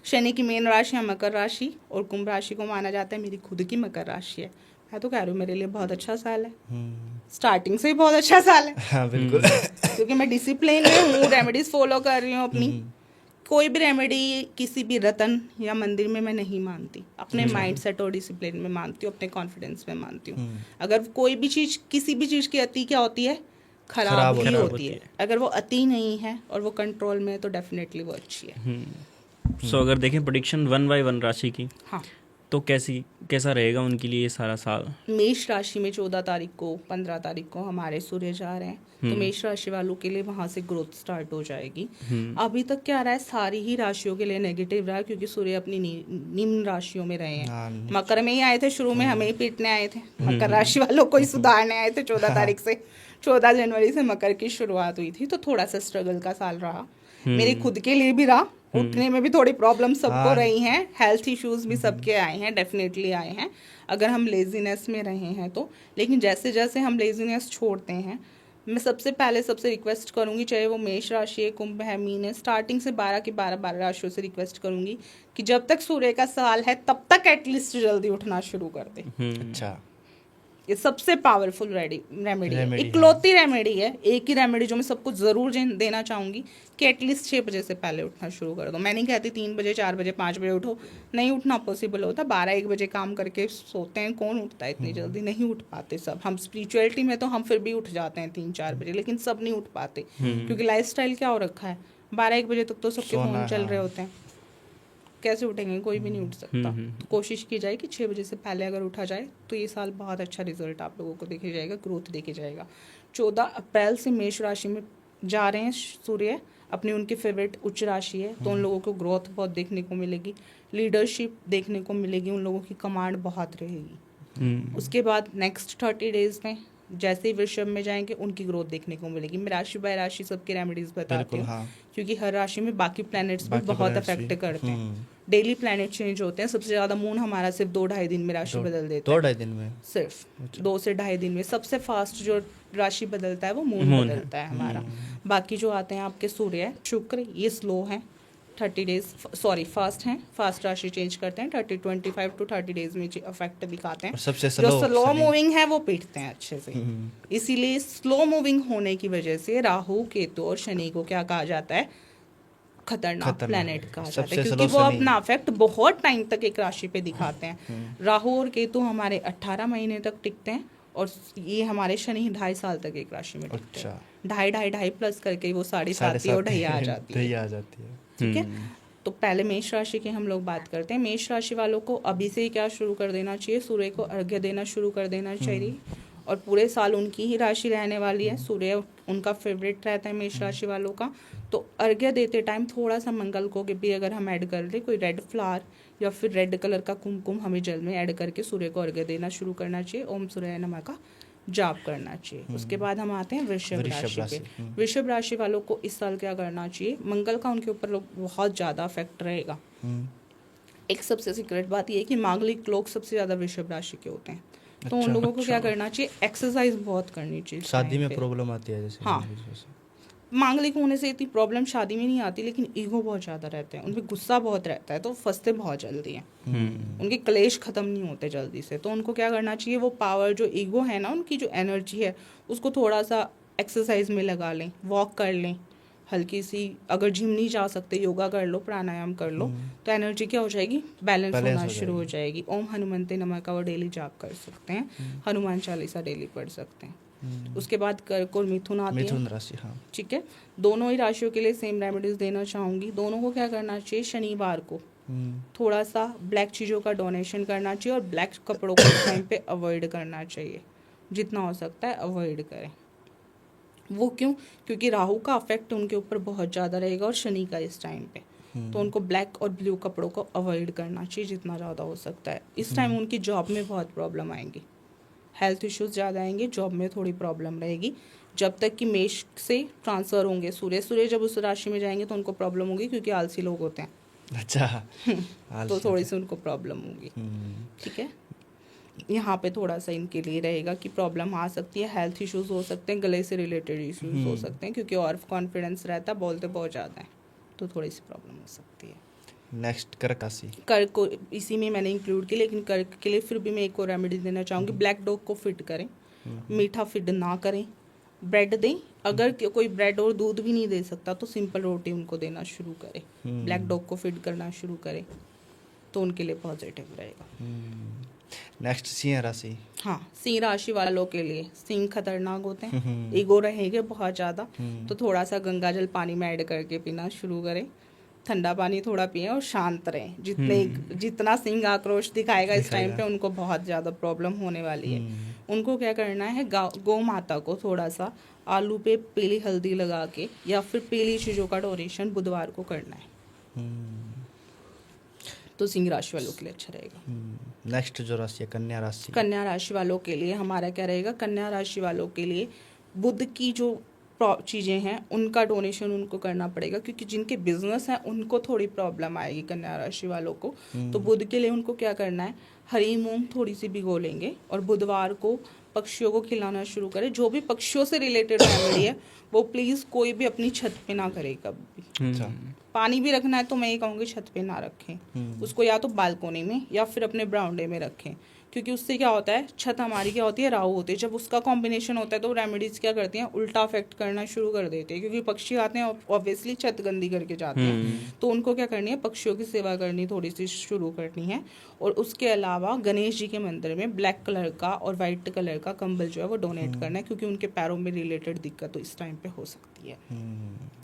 शनि की मेन राशि है मकर राशि और कुंभ राशि को माना जाता है। मेरी खुद की मकर राशि है। मैं तो कह रही हूँ मेरे लिए बहुत अच्छा साल है, स्टार्टिंग से ही बहुत अच्छा साल है। हाँ, बिल्कुल। क्योंकि मैं डिसिप्लिन में हूँ, रेमेडीज फॉलो कर रही हूँ अपनी। कोई भी रेमेडी किसी भी रतन या मंदिर में मैं नहीं मानती, अपने माइंड सेट और डिसिप्लिन में मानती हूँ, अपने कॉन्फिडेंस में मानती हूँ। अगर कोई भी चीज़, किसी भी चीज़ की अति क्या होती है, खराब ही होती है। अगर वो अति नहीं है और वो कंट्रोल में है तो डेफिनेटली वो अच्छी है। सो अगर देखें प्रेडिक्शन 1 by 1 राशि की, हाँ, तो कैसा रहेगा उनके लिए ये सारा साल? मेष राशि में 14 तारीख को 15 तारीख को हमारे सूर्य जा रहे हैं। तो मेष राशि वालों के लिए वहां से ग्रोथ स्टार्ट हो जाएगी। अभी तक क्या रहा है, सारी ही राशियों के लिए नेगेटिव रहा, क्योंकि सूर्य अपनी निम्न राशियों में रहे हैं। मकर में ही आए थे शुरू में, हमें ही पीटने आए थे। मकर राशि वालों को ही सुधारने आए थे 14 तारीख से। 14 जनवरी से मकर की शुरुआत हुई थी, तो थोड़ा सा स्ट्रगल का साल रहा। मेरे खुद के लिए भी रहा, उठने में भी थोड़ी प्रॉब्लम सबको रही हैं, हेल्थ इश्यूज भी सबके आए हैं, डेफिनेटली आए हैं अगर हम लेजीनेस में रहे हैं तो। लेकिन जैसे जैसे हम लेजीनेस छोड़ते हैं, मैं सबसे पहले सबसे रिक्वेस्ट करूंगी, चाहे वो मेष राशि है, कुंभ है, मीन है, स्टार्टिंग से 12 की 12 राशियों से रिक्वेस्ट करूंगी कि जब तक सूर्य का साल है तब तक एटलीस्ट जल्दी उठना शुरू कर दे। अच्छा, ये सबसे पावरफुल रेमेडी है, रेमेडी, इकलौती रेमेडी है, एक ही रेमेडी जो मैं सबको जरूर देना चाहूंगी कि एटलीस्ट 6 बजे से पहले उठना शुरू कर दो। मैं नहीं कहती 3 बजे 4 बजे 5 बजे उठो, नहीं उठना पॉसिबल होता। 12-1 बजे काम करके सोते हैं, कौन उठता है इतनी जल्दी, नहीं उठ पाते सब। हम स्पिरिचुअलिटी में तो हम फिर भी उठ जाते हैं 3-4 बजे, लेकिन सब नहीं उठ पाते क्योंकि लाइफस्टाइल क्या हो रखा है, 12-1 बजे तक तो सबके फोन चल रहे होते हैं, कैसे उठेंगे, कोई भी नहीं उठ सकता। कोशिश की जाए कि 6 बजे से पहले अगर उठा जाए तो ये साल बहुत अच्छा रिजल्ट आप लोगों को देखे जाएगा, ग्रोथ देखे जाएगा। 14 अप्रैल से मेष राशि में जा रहे हैं सूर्य, अपनी उनकी फेवरेट उच्च राशि है, तो उन लोगों को ग्रोथ बहुत देखने को मिलेगी, लीडरशिप देखने को मिलेगी, उन लोगों की कमांड बहुत रहेगी। उसके बाद नेक्स्ट 30 डेज में जैसे ही वृषभ में जाएंगे उनकी ग्रोथ देखने को मिलेगी। मैं राशि बाय राशि सबकी रेमेडीज बताती हूँ, क्योंकि हर राशि में बाकी प्लैनेट्स भी बहुत अफेक्ट करते हैं। डेली प्लैनेट चेंज होते हैं, सबसे ज्यादा मून हमारा सिर्फ 2-2.5 दिन में राशि बदल देता है। 2-2.5 दिन में सिर्फ 2 से 2.5 दिन में सबसे फास्ट जो राशि बदलता है वो मून बदलता है हमारा। बाकी जो आते हैं आपके सूर्य शुक्र, ये स्लो है, 30 डेज फास्ट हैं, फास्ट राशि चेंज करते हैं, 25 to 30 डेज में इफेक्ट दिखाते हैं। सबसे जो स्लो मूविंग है वो पीटते हैं अच्छे से। इसीलिए स्लो मूविंग होने की वजह से राहु केतु और शनि को क्या कहा जाता है, खतरनाक प्लैनेट कहा जाता है, क्योंकि वो अपना इफेक्ट बहुत टाइम तक एक राशि पे दिखाते हैं। राहु और केतु हमारे 18 महीने तक टिकते हैं और ये हमारे शनि 2.5 साल तक एक राशि में टिकते हैं। 2.5 प्लस करके वो 7.5 और ढैया आ जाती है। ठीक है, तो पहले मेष राशि की हम लोग बात करते हैं। मेष राशि वालों को अभी से ही क्या शुरू कर देना चाहिए, सूर्य को अर्घ्य देना शुरू कर देना चाहिए, और पूरे साल उनकी ही राशि रहने वाली है। सूर्य उनका फेवरेट रहता है मेष राशि वालों का, तो अर्घ्य देते टाइम थोड़ा सा मंगल को भी अगर हम ऐड कर लें, कोई रेड फ्लावर या फिर रेड कलर का कुमकुम हमें जल में ऐड करके सूर्य को अर्घ्य देना शुरू करना चाहिए। ओम सूर्याय नमः का जाप करना चाहिए। उसके बाद हम आते हैं वृषभ राशि पे। वृषभ राशि वालों को इस साल क्या करना चाहिए, मंगल का उनके ऊपर बहुत ज़्यादा इफेक्ट रहेगा। एक सबसे सीक्रेट बात ये है कि मांगलिक लोग सबसे ज़्यादा वृषभ राशि के होते हैं, तो उन लोगों को क्या करना चाहिए, एक्सरसाइज बहुत करनी चाहिए। शादी में प्रॉब्लम आती है जैसे, हाँ, मांगलिक होने से इतनी प्रॉब्लम शादी में नहीं आती, लेकिन ईगो बहुत ज़्यादा रहते हैं, उनमें गुस्सा बहुत रहता है, तो फंसते बहुत जल्दी हैं। उनके क्लेश ख़त्म नहीं होते जल्दी से, तो उनको क्या करना चाहिए, वो पावर जो ईगो है ना, उनकी जो एनर्जी है उसको थोड़ा सा एक्सरसाइज में लगा लें, वॉक कर लें हल्की सी, अगर जिम नहीं जा सकते योगा कर लो, प्राणायाम कर लो, तो एनर्जी क्या हो जाएगी, बैलेंस होना शुरू हो जाएगी। ओम हनुमंते नमः का वो डेली जाप कर सकते हैं, हनुमान चालीसा डेली पढ़ सकते हैं। उसके बाद कर्क और मिथुन आती है, मिथुन राशि। हाँ, ठीक है, दोनों ही राशियों के लिए सेम रेमेडीज देना चाहूँगी। दोनों को क्या करना चाहिए, शनिवार को थोड़ा सा ब्लैक चीज़ों का डोनेशन करना चाहिए, और ब्लैक कपड़ों को इस टाइम पे अवॉइड करना चाहिए, जितना हो सकता है अवॉइड करें। वो क्यों, क्योंकि राहु का अफेक्ट उनके ऊपर बहुत ज़्यादा रहेगा और शनि का इस टाइम पे, तो उनको ब्लैक और ब्लू कपड़ों को अवॉइड करना चाहिए जितना ज़्यादा हो सकता है। इस टाइम उनकी जॉब में बहुत प्रॉब्लम आएंगी, हेल्थ इश्यूज ज़्यादा आएंगे, जॉब में थोड़ी प्रॉब्लम रहेगी। जब तक कि मेष से ट्रांसफ़र होंगे सूर्य जब उस राशि में जाएंगे तो उनको प्रॉब्लम होगी, क्योंकि आलसी लोग होते हैं। अच्छा तो थोड़ी सी उनको प्रॉब्लम होगी। ठीक है, यहाँ पे थोड़ा सा इनके लिए रहेगा कि प्रॉब्लम आ सकती है, हेल्थ इश्यूज हो सकते हैं, गले से रिलेटेड इश्यूज हो सकते हैं, क्योंकि और कॉन्फिडेंस रहता है, बोलते बहुत ज़्यादा है, तो थोड़ी सी प्रॉब्लम हो सकती है। नेक्स्ट कर्क राशि। कर्क को इसी में मैंने इंक्लूड की, लेकिन कर्क के लिए फिर भी मैं एक और रेमेडी देना चाहूँगी। ब्लैक डॉग को फिट करें, मीठा फिट ना करें, ब्रेड दें। अगर कोई ब्रेड और दूध भी नहीं दे सकता तो सिंपल रोटी उनको देना शुरू करें, ब्लैक डॉग को फिट करना शुरू करें, तो उनके लिए पॉजिटिव रहेगा। नेक्स्ट सिंह राशि। हाँ, सिंह राशि वालों के लिए सिंह खतरनाक होते हैं, ईगो रहेंगे बहुत ज़्यादा, तो थोड़ा सा गंगा जल पानी में ऐड करके पीना शुरू करें, ठंडा पानी थोड़ा पिएं और शांत रहें। जितना सिंह आक्रोश दिखाएगा इस टाइम पे उनको बहुत ज़्यादा प्रॉब्लम होने वाली है। उनको क्या करना है, गौ माता को थोड़ा सा आलू पे पीली हल्दी लगा के या फिर पीली चीज़ों का डोनेशन बुधवार को करना है, तो सिंह राशि वालों के लिए अच्छा रहेगा। नेक्स्ट जो राशि है कन्या राशि। कन्या राशि वालों के लिए हमारा क्या रहेगा, कन्या राशि वालों के लिए बुध की जो चीज़ें हैं उनका डोनेशन उनको करना पड़ेगा, क्योंकि जिनके बिजनेस हैं उनको थोड़ी प्रॉब्लम आएगी कन्या राशि वालों को। तो बुध के लिए उनको क्या करना है, हरी मूंग थोड़ी सी भिगो लेंगे और बुधवार को पक्षियों को खिलाना शुरू करें। जो भी पक्षियों से रिलेटेड रेमेडी है वो प्लीज़ कोई भी अपनी छत पे ना करे कभी भी। पानी भी रखना है तो मैं ये कहूँगी छत पे ना रखें उसको, या तो बालकोनी में या फिर अपने बरामदे में रखें, क्योंकि उससे क्या होता है, छत हमारी क्या होती है, राहु होती है। जब उसका कॉम्बिनेशन होता है तो रेमेडीज क्या करती हैं, उल्टा अफेक्ट करना शुरू कर देते हैं, क्योंकि पक्षी आते हैं ऑब्वियसली छत गंदी करके जाते हैं, तो उनको क्या करनी है, पक्षियों की सेवा करनी थोड़ी सी शुरू करनी है। और उसके अलावा गणेश जी के मंदिर में ब्लैक कलर का और वाइट कलर का कंबल जो है वो डोनेट करना है, क्योंकि उनके पैरों में रिलेटेड दिक्कत तो इस टाइम पे हो सकती है।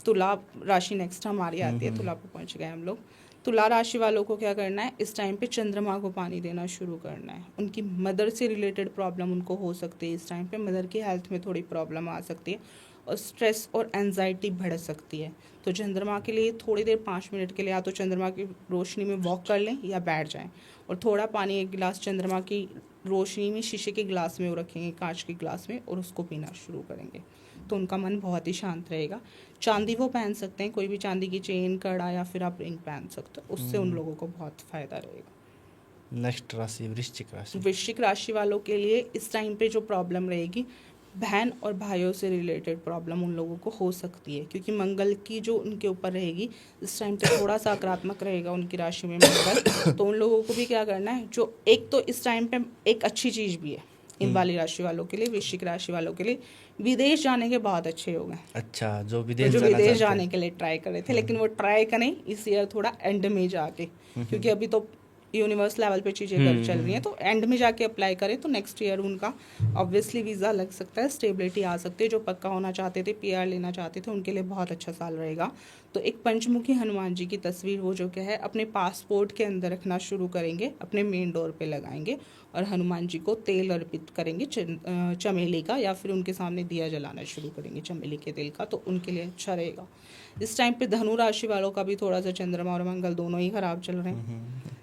तुला राशि नेक्स्ट हमारी आती है, तुला पे पहुंच गए हम लोग। तुला राशि वालों को क्या करना है, इस टाइम पे चंद्रमा को पानी देना शुरू करना है। उनकी मदर से रिलेटेड प्रॉब्लम उनको हो सकती है इस टाइम पे, मदर की हेल्थ में थोड़ी प्रॉब्लम आ सकती है और स्ट्रेस और एंजाइटी बढ़ सकती है। तो चंद्रमा के लिए थोड़ी देर 5 मिनट के लिए या तो चंद्रमा की रोशनी में वॉक कर लें या बैठ जाएं, और थोड़ा पानी 1 गिलास चंद्रमा की रोशनी में शीशे के गिलास में वो रखेंगे, कांच के गिलास में, और उसको पीना शुरू करेंगे, तो उनका मन बहुत ही शांत रहेगा। चांदी वो पहन सकते हैं, कोई भी चांदी की चेन, कड़ा या फिर आप रिंग पहन सकते हो, उससे उन लोगों को बहुत फायदा रहेगा। नेक्स्ट राशि वृश्चिक राशि। वृश्चिक राशि वालों के लिए इस टाइम पे जो प्रॉब्लम रहेगी, बहन और भाइयों से रिलेटेड प्रॉब्लम उन लोगों को हो सकती है, क्योंकि मंगल की जो उनके ऊपर रहेगी इस टाइम पे थोड़ा सकारात्मक रहेगा उनकी राशि में मंगल। तो उन लोगों को भी क्या करना है, जो एक तो इस टाइम पे एक अच्छी चीज़ भी है इन वाली राशि वालों के लिए, वृश्चिक राशि वालों के लिए, विदेश जाने के बहुत अच्छे योग हैं। अच्छा, जो तो विदेश जो जाना विदेश चाहते जाने हैं। के लिए ट्राई कर रहे थे, लेकिन वो ट्राई करें इस ईयर थोड़ा एंड में जाके, क्योंकि अभी तो यूनिवर्स लेवल पे चीज़ें कर चल रही हैं, तो एंड में जाके अप्लाई करें तो नेक्स्ट ईयर उनका ऑब्वियसली वीज़ा लग सकता है, स्टेबिलिटी आ सकती है। जो पक्का होना चाहते थे, पीआर लेना चाहते थे, उनके लिए बहुत अच्छा साल रहेगा। तो एक पंचमुखी हनुमान जी की तस्वीर वो जो क्या है अपने पासपोर्ट के अंदर रखना शुरू करेंगे, अपने मेन डोर पे लगाएंगे और हनुमान जी को तेल अर्पित करेंगे चमेली का, या फिर उनके सामने दिया जलाना शुरू करेंगे चमेली के तेल का, तो उनके लिए अच्छा रहेगा। इस टाइम पे धनु राशि वालों का भी थोड़ा सा चंद्रमा और मंगल दोनों ही खराब चल रहे हैं।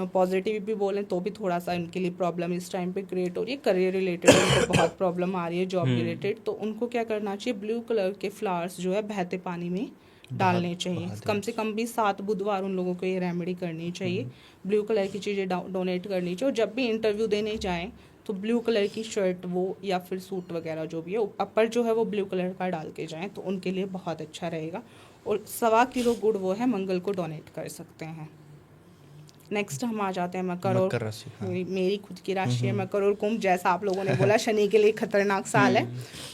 पॉजिटिव भी बोलें तो भी थोड़ा सा इनके लिए प्रॉब्लम इस टाइम पे क्रिएट हो रही है। करियर रिलेटेड उनको बहुत प्रॉब्लम आ रही है, जॉब रिलेटेड। तो उनको क्या करना चाहिए, ब्लू कलर के फ्लावर्स जो है बहते पानी में डालने चाहिए। कम से कम भी 7 बुधवार उन लोगों को ये रेमेडी करनी चाहिए, ब्लू कलर की चीज़ें डोनेट करनी चाहिए। और जब भी इंटरव्यू देने जाएँ तो ब्लू कलर की शर्ट वो या फिर सूट वगैरह जो भी है, अपर जो है वो ब्लू कलर का डाल के जाएँ, तो उनके लिए बहुत अच्छा रहेगा। और 1.25 किलो गुड़ वो है मंगल को डोनेट कर सकते हैं। नेक्स्ट हम आ जाते हैं मकर और मकर राशि, हाँ। मेरी खुद की राशि है मकर और कुंभ। जैसा आप लोगों ने बोला शनि के लिए खतरनाक साल है,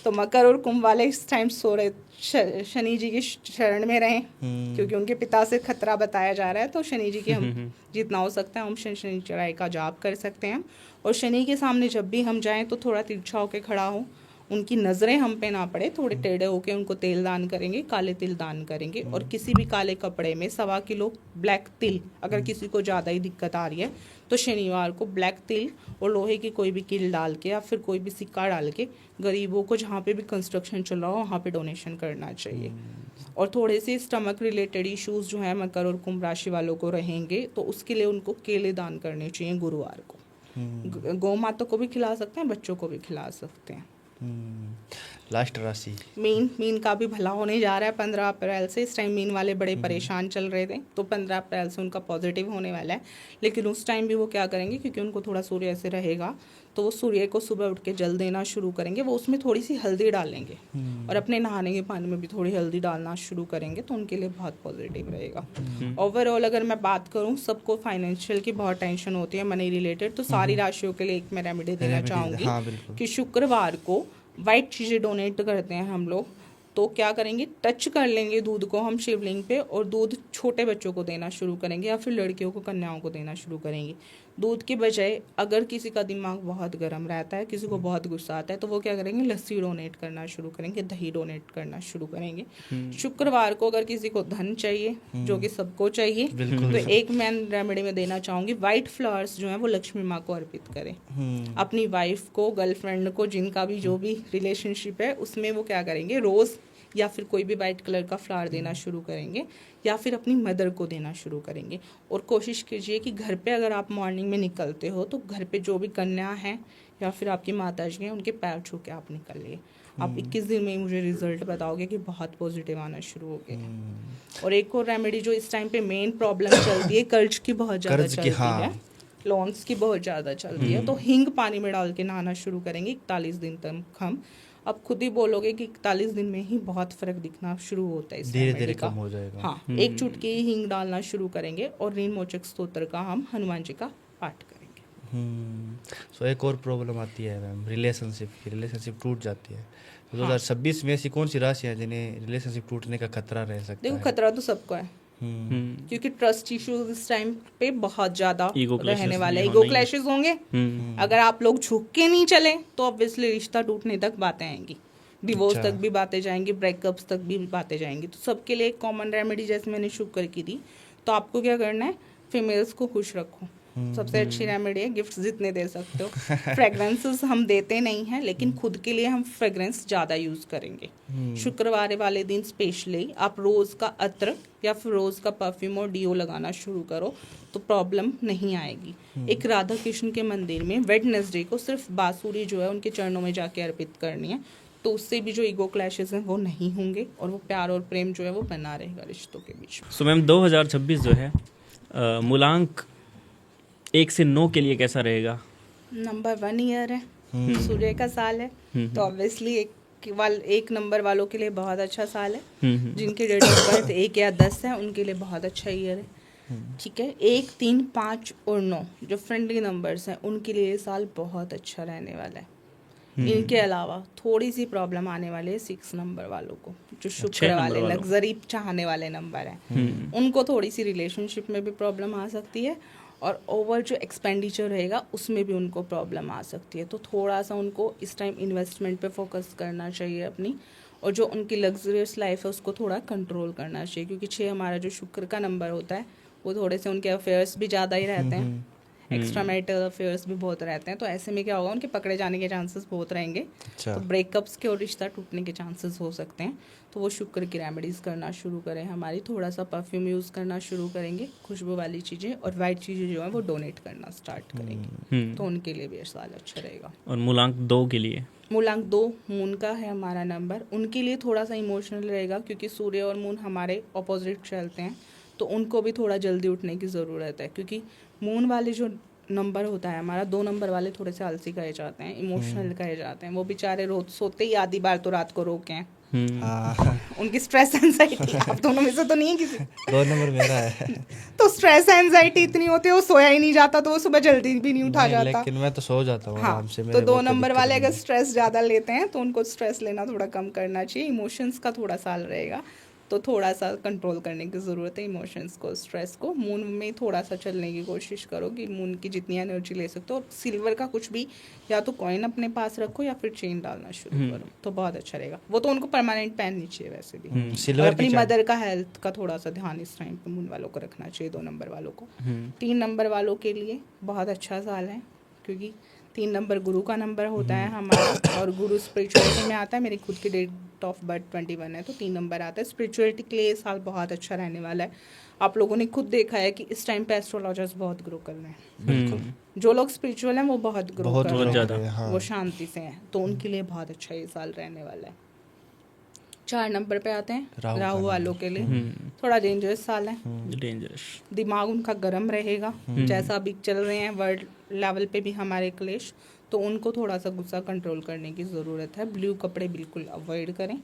तो मकर और कुंभ वाले इस टाइम सो रहे, शनि जी की शरण में रहें, क्योंकि उनके पिता से खतरा बताया जा रहा है। तो शनि जी की हम जितना हो सकता है हम शनि चढ़ाई का जाप कर सकते हैं। और शनि के सामने जब भी हम जाएं तो थोड़ा तिरछा होकर खड़ा हो, उनकी नज़रें हम पे ना पड़े, थोड़े टेढ़े होके उनको तेल दान करेंगे, काले तिल दान करेंगे। और किसी भी काले कपड़े में 1.25 किलो ब्लैक तिल, अगर किसी को ज़्यादा ही दिक्कत आ रही है तो शनिवार को ब्लैक तिल और लोहे की कोई भी कील डाल के या फिर कोई भी सिक्का डाल के गरीबों को, जहाँ पे भी कंस्ट्रक्शन चल रहा हो वहाँ पे डोनेशन करना चाहिए। और थोड़े से स्टमक रिलेटेड इश्यूज जो है मकर और कुंभ राशि वालों को रहेंगे, तो उसके लिए उनको केले दान करने चाहिए गुरुवार को। गौ माता को भी खिला सकते हैं, बच्चों को भी खिला सकते हैं। लास्ट राशि मीन का भी भला होने जा रहा है 15 अप्रैल से। इस टाइम मीन वाले बड़े परेशान चल रहे थे, तो 15 अप्रैल से उनका पॉजिटिव होने वाला है। लेकिन उस टाइम भी वो क्या करेंगे, क्योंकि उनको थोड़ा सूर्य ऐसे रहेगा, तो वो सूर्य को सुबह उठ के जल देना शुरू करेंगे। वो उसमें थोड़ी सी हल्दी डालेंगे और अपने नहाने के पानी में भी थोड़ी हल्दी डालना शुरू करेंगे, तो उनके लिए बहुत पॉजिटिव रहेगा। ओवरऑल अगर मैं बात करूँ, सबको फाइनेंशियल की बहुत टेंशन होती है, मनी रिलेटेड, तो सारी राशियों के लिए एक मैं रेमेडी देना चाहूँगी कि शुक्रवार को वाइट चीज़ें डोनेट करते हैं हम लोग, तो क्या करेंगे, टच कर लेंगे दूध को हम शिवलिंग पे, और दूध छोटे बच्चों को देना शुरू करेंगे या फिर लड़कियों को, कन्याओं को देना शुरू करेंगे। दूध के बजाय अगर किसी का दिमाग बहुत गर्म रहता है, किसी को बहुत गुस्सा आता है, तो वो क्या करेंगे, लस्सी डोनेट करना शुरू करेंगे, दही डोनेट करना शुरू करेंगे। शुक्रवार को अगर किसी को धन चाहिए, जो कि सबको चाहिए, तो एक मैं रेमेडी में देना चाहूँगी, वाइट फ्लावर्स जो है वो लक्ष्मी माँ को अर्पित करें। अपनी वाइफ को, गर्लफ्रेंड को, जिनका भी जो भी रिलेशनशिप है उसमें वो क्या करेंगे, रोज़ या फिर कोई भी वाइट कलर का फ्लावर देना शुरू करेंगे, या फिर अपनी मदर को देना शुरू करेंगे। और कोशिश कीजिए कि घर पे अगर आप मॉर्निंग में निकलते हो तो घर पे जो भी कन्या हैं या फिर आपकी माता जी हैं, उनके पैर छू के आप निकलिए। आप 21 दिन में ही मुझे रिजल्ट बताओगे कि बहुत पॉजिटिव आना शुरू हो गए हैं। और एक और रेमेडी जो इस टाइम पे मेन प्रॉब्लम चलती है, कर्ज की बहुत ज़्यादा चलती है, लोन्स की बहुत ज़्यादा चल रही है, तो हींग पानी में डाल के नहाना शुरू करेंगे 41 दिन तक हम। अब खुद ही बोलोगे कि 41 दिन में ही बहुत फर्क दिखना शुरू होता है, धीरे धीरे कम हो जाएगा। हाँ, एक चुटकी हींग डालना शुरू करेंगे और ऋण मोचक स्तोत्र का हम हनुमान जी का पाठ करेंगे। सो एक और प्रॉब्लम आती है मैम, रिलेशनशिप टूट जाती है। 2026 में ऐसी कौन सी राशि है जिन्हें रिलेशनशिप टूटने का खतरा रह सकता देखो है? खतरा तो सबको है, क्योंकि ट्रस्ट इश्यूज इस टाइम पे बहुत ज्यादा Ego clashes रहने वाले भी ईगो होना ही है। क्लैशेस होंगे। अगर आप लोग झुक के नहीं चले तो ऑब्वियसली रिश्ता टूटने तक बातें आएंगी, डिवोर्स अच्छा। तक भी बातें जाएंगी, ब्रेकअप्स तक भी बातें जाएंगी। तो सबके लिए एक कॉमन रेमेडी जैसे मैंने शुक्र की थी, तो आपको क्या करना है, फीमेल्स को खुश रखो। सबसे अच्छी रेमेडी है, गिफ्ट जितने दे सकते हो। फ्रेग्रेंसेस हम देते नहीं हैं, लेकिन खुद के लिए हम फ्रेग्रेंस ज़्यादा यूज़ करेंगे। शुक्रवार वाले दिन स्पेशली आप रोज़ का अत्र या फिर रोज़ का परफ्यूम और डिओ लगाना शुरू करो तो प्रॉब्लम नहीं आएगी। एक राधा कृष्ण के मंदिर में वेडनेसडे को सिर्फ बांसुरी जो है उनके चरणों में जाके अर्पित करनी है, तो उससे भी जो ईगो क्लैशेस हैं वो नहीं होंगे और वो प्यार और प्रेम जो है वो बना रहेगा रिश्तों के बीच में। सो मैम 2026 जो है मूलांक 1 से 9 के लिए कैसा रहेगा? नंबर 1 ईयर है, सूर्य का साल है, तो ऑब्वियसली एक नंबर वालों के लिए बहुत अच्छा साल है। जिनके डेट ऑफ बर्थ 1 या 10 है उनके लिए बहुत अच्छा ईयर है। ठीक है, 1, 3, 5 और 9 जो फ्रेंडली नंबर्स हैं उनके लिए ये साल बहुत अच्छा रहने वाला है। इनके अलावा थोड़ी सी प्रॉब्लम आने वाली है 6 नंबर वालों को, जो शुक्र नंबर वाले वालों। लग्जरी चाहने वाले नंबर हैं, उनको थोड़ी सी रिलेशनशिप में भी प्रॉब्लम आ सकती है और ओवर जो एक्सपेंडिचर रहेगा उसमें भी उनको प्रॉब्लम आ सकती है। तो थोड़ा सा उनको इस टाइम इन्वेस्टमेंट पे फोकस करना चाहिए अपनी, और जो उनकी लग्जरियस लाइफ है उसको थोड़ा कंट्रोल करना चाहिए, क्योंकि 6 हमारा जो शुक्र का नंबर होता है वो थोड़े से उनके अफेयर्स भी ज़्यादा ही रहते हैं, एक्स्ट्रा मैरिटल अफेयर्स भी बहुत रहते हैं। तो ऐसे में क्या होगा, उनके पकड़े जाने के चांसेस बहुत रहेंगे। अच्छा। तो ब्रेकअप्स के और रिश्ता टूटने के चांसेस हो सकते हैं। तो वो शुक्र की रेमेडीज़ करना शुरू करें हमारी, थोड़ा सा परफ्यूम यूज़ करना शुरू करेंगे, खुशबू वाली चीज़ें और वाइट चीज़ें जो है वो डोनेट करना स्टार्ट करेंगे, तो उनके लिए भी ये साल अच्छा रहेगा। और मूलांक 2 के लिए? मूलांक 2 मून का है हमारा नंबर, उनके लिए थोड़ा सा इमोशनल रहेगा, क्योंकि सूर्य और मून हमारे ऑपोजिट चलते हैं, तो उनको भी थोड़ा जल्दी उठने की ज़रूरत है। क्योंकि मून वाले जो नंबर होता है हमारा, 2 नंबर वाले थोड़े से आलसी कहे जाते हैं, इमोशनल कहे जाते हैं। वो बेचारे रोज सोते ही आधी बार तो रात को रोके हैं। हाँ। उनकी स्ट्रेस एंजाइटी, आप दोनों में से तो नहीं है किसी 2 नंबर मेरा है। तो स्ट्रेस एंजाइटी इतनी होती है वो सोया ही नहीं जाता, तो वो सुबह जल्दी भी नहीं उठा जाता। लेकिन मैं तो सो जाता हूँ हाँ, आराम से। तो मेरे 2 को कोई नंबर दिक्कत वाले नहीं अगर स्ट्रेस ज़्यादा लेते हैं तो उनको स्ट्रेस लेना थोड़ा कम करना चाहिए। इमोशंस का थोड़ा साल रहेगा, तो थोड़ा सा कंट्रोल करने की ज़रूरत है इमोशंस को, स्ट्रेस को। मून में थोड़ा सा चलने की कोशिश करो कि मून की जितनी एनर्जी ले सकते हो, और सिल्वर का कुछ भी या तो कॉइन अपने पास रखो या फिर चेन डालना शुरू करो, तो बहुत अच्छा रहेगा। वो तो उनको परमानेंट पहननी चाहिए वैसे भी। और सिल्वर अपनी की मदर का हेल्थ का थोड़ा सा ध्यान इस टाइम पे मून वालों को रखना चाहिए, 2 नंबर वालों को। 3 नंबर वालों के लिए बहुत अच्छा साल है, क्योंकि 3 नंबर गुरु का नंबर होता है हमारा, और गुरु स्पिरिचुअलिटी में आता है। मेरी खुद की डेट ऑफ बर्थ 21 है, तो 3 नंबर आता है। स्पिरिचुअलिटी के लिए साल बहुत अच्छा रहने वाला है। आप लोगों ने खुद देखा है कि इस टाइम पे एस्ट्रोलॉजर्स बहुत ग्रो कर रहे हैं। बिल्कुल। जो लोग स्पिरिचुअल हैं वो बहुत ग्रो बहुत कर रहे ज़्यादा। हैं, हाँ। वो शांति से हैं, तो उनके लिए बहुत अच्छा ये साल रहने वाला है। 4 नंबर पे आते हैं राहु का राहु वालों के लिए, थोड़ा डेंजरस साल है। डेंजरस। दिमाग उनका गर्म रहेगा, जैसा अभी चल रहे हैं वर्ल्ड लेवल पे भी हमारे क्लेश, तो उनको थोड़ा सा गुस्सा कंट्रोल करने की ज़रूरत है। ब्लू कपड़े बिल्कुल अवॉइड करें,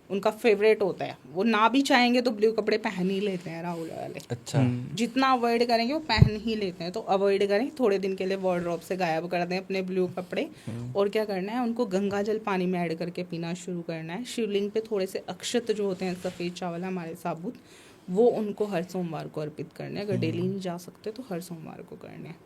उनका फेवरेट होता है, वो ना भी चाहेंगे तो ब्लू कपड़े पहन ही लेते हैं राहुल वाले। अच्छा। जितना अवॉइड करेंगे वो पहन ही लेते हैं, तो अवॉइड करें, थोड़े दिन के लिए वार्डरोब से गायब कर दें अपने ब्लू कपड़े। और क्या करना है, उनको गंगा जल पानी में ऐड करके पीना शुरू करना है। शिवलिंग पे थोड़े से अक्षत जो होते हैं सफ़ेद चावल हमारे साबुत, वो उनको हर सोमवार को अर्पित करने हैं। अगर डेली नहीं जा सकते तो हर सोमवार को करने हैं।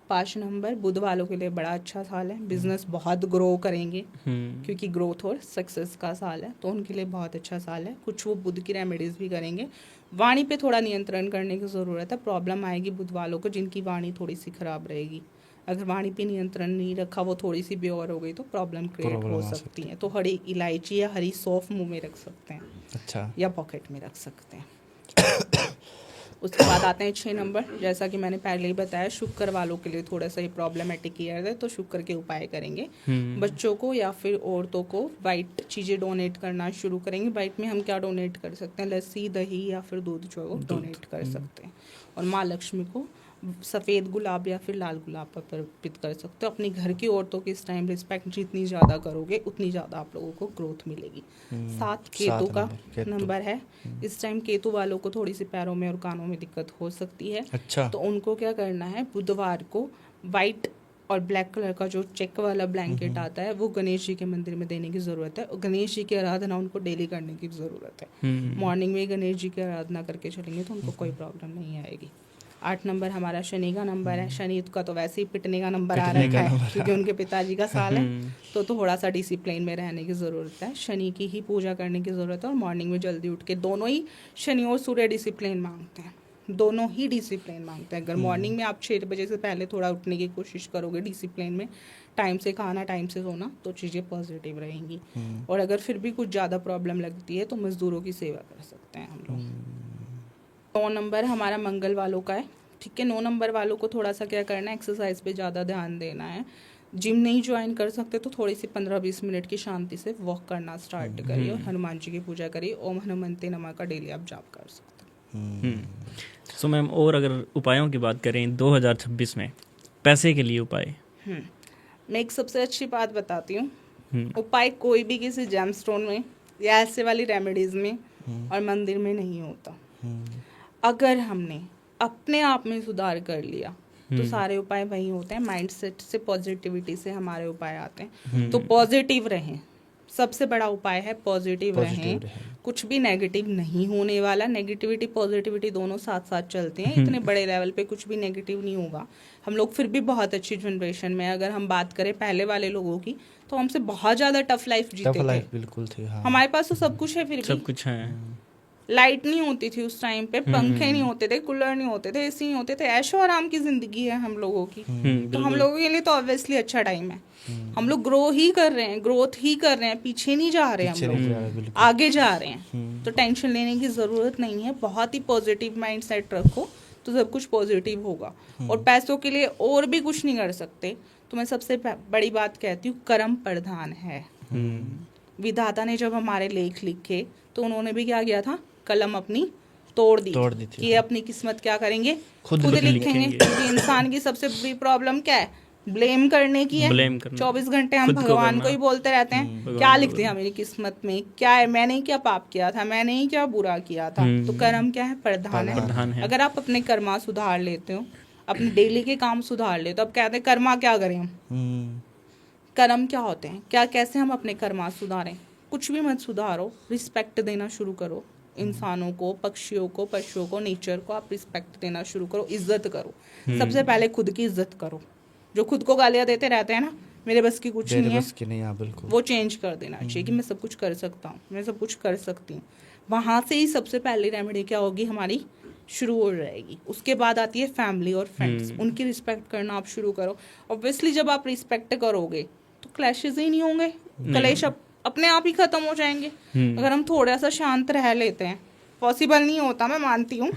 5 नंबर बुध वालों के लिए बड़ा अच्छा साल है, बिजनेस बहुत ग्रो करेंगे, क्योंकि ग्रोथ और सक्सेस का साल है, तो उनके लिए बहुत अच्छा साल है। कुछ वो बुध की रेमेडीज़ भी करेंगे। वाणी पे थोड़ा नियंत्रण करने की ज़रूरत है, प्रॉब्लम आएगी बुध वालों को जिनकी वाणी थोड़ी सी खराब रहेगी। अगर वाणी पे नियंत्रण नहीं रखा, वो थोड़ी सी बेऔर हो गई तो प्रॉब्लम क्रिएट हो सकती है। तो हरी इलायची या हरी सौंफ मुंह में रख सकते हैं, अच्छा। या पॉकेट में रख सकते हैं। उसके बाद आते हैं 6 नंबर। जैसा कि मैंने पहले ही बताया, शुक्र वालों के लिए थोड़ा सा ये प्रॉब्लमेटिक ईयर है, तो शुक्र के उपाय करेंगे। बच्चों को या फिर औरतों को वाइट चीज़ें डोनेट करना शुरू करेंगे। वाइट में हम क्या डोनेट कर सकते हैं, लस्सी, दही या फिर दूध जो है वो डोनेट कर सकते हैं। और माँ लक्ष्मी को सफ़ेद गुलाब या फिर लाल गुलाब पर अर्पित कर सकते हो। अपनी घर की औरतों की इस टाइम रिस्पेक्ट जितनी ज़्यादा करोगे उतनी ज़्यादा आप लोगों को ग्रोथ मिलेगी। 7 केतु का नंबर है। इस टाइम केतु वालों को थोड़ी सी पैरों में और कानों में दिक्कत हो सकती है। अच्छा। तो उनको क्या करना है, बुधवार को वाइट और ब्लैक कलर का जो चेक वाला ब्लैंकेट आता है वो गणेश जी के मंदिर में देने की ज़रूरत है। और गणेश जी की आराधना उनको डेली करने की ज़रूरत है। मॉर्निंग में गणेश जी की आराधना करके चलेंगे तो उनको कोई प्रॉब्लम नहीं आएगी। 8 नंबर हमारा शनि का नंबर है। शनि का तो वैसे ही पिटने का नंबर आ रखा है क्योंकि उनके पिताजी का साल है, तो थोड़ा सा डिसिप्लिन में रहने की ज़रूरत है। शनि की ही पूजा करने की ज़रूरत है और मॉर्निंग में जल्दी उठ के, दोनों ही शनि और सूर्य डिसिप्लिन मांगते हैं, दोनों ही डिसिप्लिन मांगते हैं। अगर मॉर्निंग में आप 6 बजे से पहले थोड़ा उठने की कोशिश करोगे डिसिप्लिन में, टाइम से खाना टाइम से सोना, तो चीज़ें पॉजिटिव रहेंगी। और अगर फिर भी कुछ ज़्यादा प्रॉब्लम लगती है तो मज़दूरों की सेवा कर सकते हैं हम लोग। 9 नंबर हमारा मंगल वालों का है, ठीक है। 9 नंबर वालों को थोड़ा सा क्या करना है, एक्सरसाइज पे ज़्यादा ध्यान देना है। जिम नहीं ज्वाइन कर सकते तो थोड़ी सी 15-20 मिनट की शांति से वॉक करना स्टार्ट करिए और हनुमान जी की पूजा करिए। ओम हनुमंते नमः का डेली आप जाप कर सकते हैं। सो मैम, और अगर उपायों की बात करें 2026 में पैसे के लिए उपाय? मैं एक सबसे अच्छी बात बताती हूँ। उपाय कोई भी किसी जेमस्टोन में या ऐसे वाली रेमेडीज में और मंदिर में नहीं होता। अगर हमने अपने आप में सुधार कर लिया तो सारे उपाय वही होते हैं। माइंडसेट से, पॉजिटिविटी से हमारे उपाय आते हैं। तो पॉजिटिव रहें, सबसे बड़ा उपाय है पॉजिटिव रहें। कुछ भी नेगेटिव नहीं होने वाला। नेगेटिविटी पॉजिटिविटी दोनों साथ साथ चलते हैं। इतने बड़े लेवल पे कुछ भी नेगेटिव नहीं होगा। हम लोग फिर भी बहुत अच्छी जनरेशन में, अगर हम बात करें पहले वाले लोगों की, तो हमसे बहुत ज़्यादा टफ लाइफ जीते थे। बिल्कुल थी, हाँ। हमारे पास तो सब कुछ है, फिर भी सब कुछ है। लाइट नहीं होती थी उस टाइम पे, पंखे नहीं होते थे, कूलर नहीं होते थे, एसी नहीं होते थे। ऐशो आराम की जिंदगी है हम लोगों की। तो हम लोगों के लिए तो ऑब्वियसली अच्छा टाइम है। हम लोग ग्रो ही कर रहे हैं, ग्रोथ ही कर रहे हैं, पीछे नहीं जा रहे हैं, हम लोग आगे जा रहे हैं। तो टेंशन लेने की ज़रूरत नहीं है। बहुत ही पॉजिटिव माइंड सेट रखो तो सब कुछ पॉजिटिव होगा। और पैसों के लिए और भी कुछ नहीं कर सकते तो मैं सबसे बड़ी बात कहती हूँ, कर्म प्रधान है। विधाता ने जब हमारे लेख लिखे तो उन्होंने भी क्या किया था, कलम अपनी तोड़ दी थी कि ये अपनी किस्मत क्या करेंगे, खुद लिखेंगे। क्योंकि इंसान की सबसे बड़ी प्रॉब्लम क्या है, ब्लेम करने की है। 24 घंटे हम भगवान को ही बोलते रहते हैं, क्या लिख दिया मेरी किस्मत में, क्या है, मैंने क्या पाप किया था, मैंने ही क्या बुरा किया था। तो कर्म क्या है, प्रधान है। अगर आप अपने कर्मा सुधार लेते हो, अपने डेली के काम सुधार लेते हो, अब कहते हैं कर्मा क्या करें हम, कर्म क्या होते हैं, क्या कैसे हम अपने कर्मा सुधारें। कुछ भी मत सुधारो, रिस्पेक्ट देना शुरू करो। इंसानों को, पक्षियों को, पशुओं को, नेचर को आप रिस्पेक्ट देना शुरू करो, इज्जत करो। सबसे पहले खुद की इज्जत करो। जो खुद को गालियां देते रहते हैं ना, मेरे बस की कुछ नहीं है, बिल्कुल वो चेंज कर देना चाहिए कि मैं सब कुछ कर सकता हूँ, मैं सब कुछ कर सकती हूँ। वहाँ से ही सबसे पहली रेमेडी क्या होगी हमारी, शुरू हो जाएगी। उसके बाद आती है फैमिली और फ्रेंड्स, उनकी रिस्पेक्ट करना आप शुरू करो। ऑब्वियसली जब आप रिस्पेक्ट करोगे तो क्लैशेस ही नहीं होंगे, कलेश अपने आप ही खत्म हो जाएंगे। अगर हम थोड़ा सा शांत रह लेते हैं, पॉसिबल नहीं होता मैं मानती हूँ,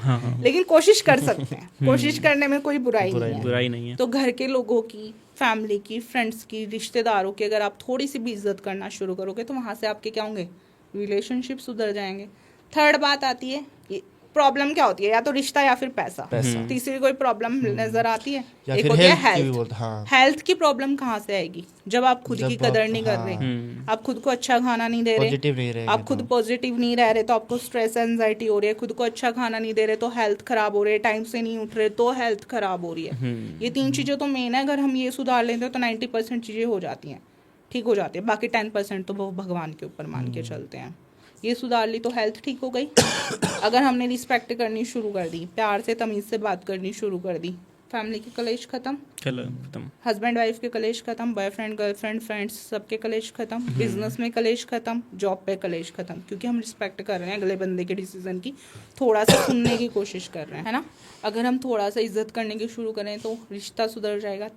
लेकिन कोशिश कर सकते हैं। कोशिश करने में कोई बुराई नहीं है। तो घर के लोगों की, फैमिली की, फ्रेंड्स की, रिश्तेदारों की अगर आप थोड़ी सी भी इज्जत करना शुरू करोगे तो वहाँ से आपके क्या होंगे, रिलेशनशिप सुधर जाएंगे। थर्ड बात आती है, प्रॉब्लम क्या होती है, या तो रिश्ता या फिर पैसा। तीसरी कोई प्रॉब्लम नजर आती है, एक होती है हेल्थ। हेल्थ की प्रॉब्लम कहाँ से आएगी, जब आप खुद की कदर नहीं कर रहे, आप खुद को अच्छा खाना नहीं दे रहे, आप खुद पॉजिटिव नहीं रह रहे तो आपको स्ट्रेस एंजाइटी हो रही है। खुद को अच्छा खाना नहीं दे रहे तो हेल्थ खराब हो रही है, टाइम से नहीं उठ रहे तो हेल्थ खराब हो रही है। ये 3 चीजें तो मेन है। अगर हम ये सुधार लेते हैं तो 90% चीजें हो जाती हैं, ठीक हो जाती है। बाकी 10% तो वो भगवान के ऊपर मान के चलते हैं। ये सुधार ली तो हेल्थ ठीक हो गई। अगर हमने रिस्पेक्ट करनी शुरू कर दी, प्यार से तमीज से बात करनी शुरू कर दी, फैमिली के कलेश खत्म, हस्बैंड वाइफ के कलेश खत्म, बॉयफ्रेंड गर्लफ्रेंड फ्रेंड्स सबके कलेश खत्म, बिजनेस में कलेश खत्म, जॉब पे कलेश खत्म। क्योंकि हम रिस्पेक्ट कर रहे हैं अगले बंदे के डिसीजन की, थोड़ा सा सुनने की कोशिश कर रहे हैं, है ना। अगर हम थोड़ा सा इज्जत करने की शुरू करें तो रिश्ता सुधर जाएगा।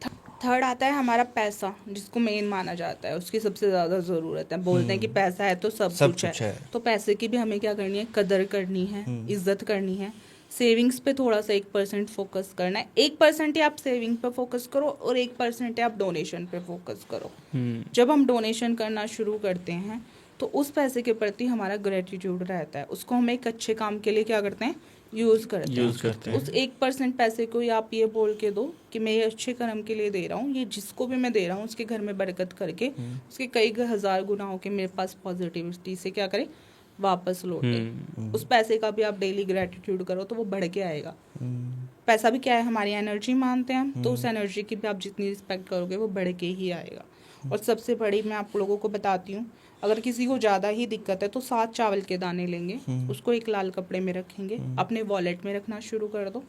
थर्ड आता है हमारा पैसा, जिसको मेन माना जाता है, उसकी सबसे ज़्यादा ज़रूरत है। बोलते हैं कि पैसा है तो सब कुछ है। तो पैसे की भी हमें क्या करनी है, कदर करनी है, इज्जत करनी है। सेविंग्स पे थोड़ा सा 1% फोकस करना है। 1% ही आप सेविंग पे फोकस करो और 1% आप डोनेशन पे फोकस करो। जब हम डोनेशन करना शुरू करते हैं तो उस पैसे के प्रति हमारा ग्रेटिट्यूड रहता है। उसको हम एक अच्छे काम के लिए क्या करते हैं, यूज़ करते हैं। उस 1% पैसे को ही आप ये बोल के दो कि मैं ये अच्छे कर्म के लिए दे रहा हूँ, ये जिसको भी मैं दे रहा हूँ उसके घर में बरकत करके उसके कई हजार गुना होके मेरे पास पॉजिटिविटी से क्या करें, वापस लौटे। उस पैसे का भी आप डेली ग्रेटिट्यूड करो तो वो बढ़ के आएगा। पैसा भी क्या है, हमारी एनर्जी मानते हैं हम, तो उस एनर्जी की भी आप जितनी रिस्पेक्ट करोगे वो बढ़ के ही आएगा। और सबसे बड़ी मैं आप लोगों को बताती हूँ, अगर किसी को ज़्यादा ही दिक्कत है तो 7 चावल के दाने लेंगे, उसको एक लाल कपड़े में रखेंगे, अपने वॉलेट में रखना शुरू कर दो,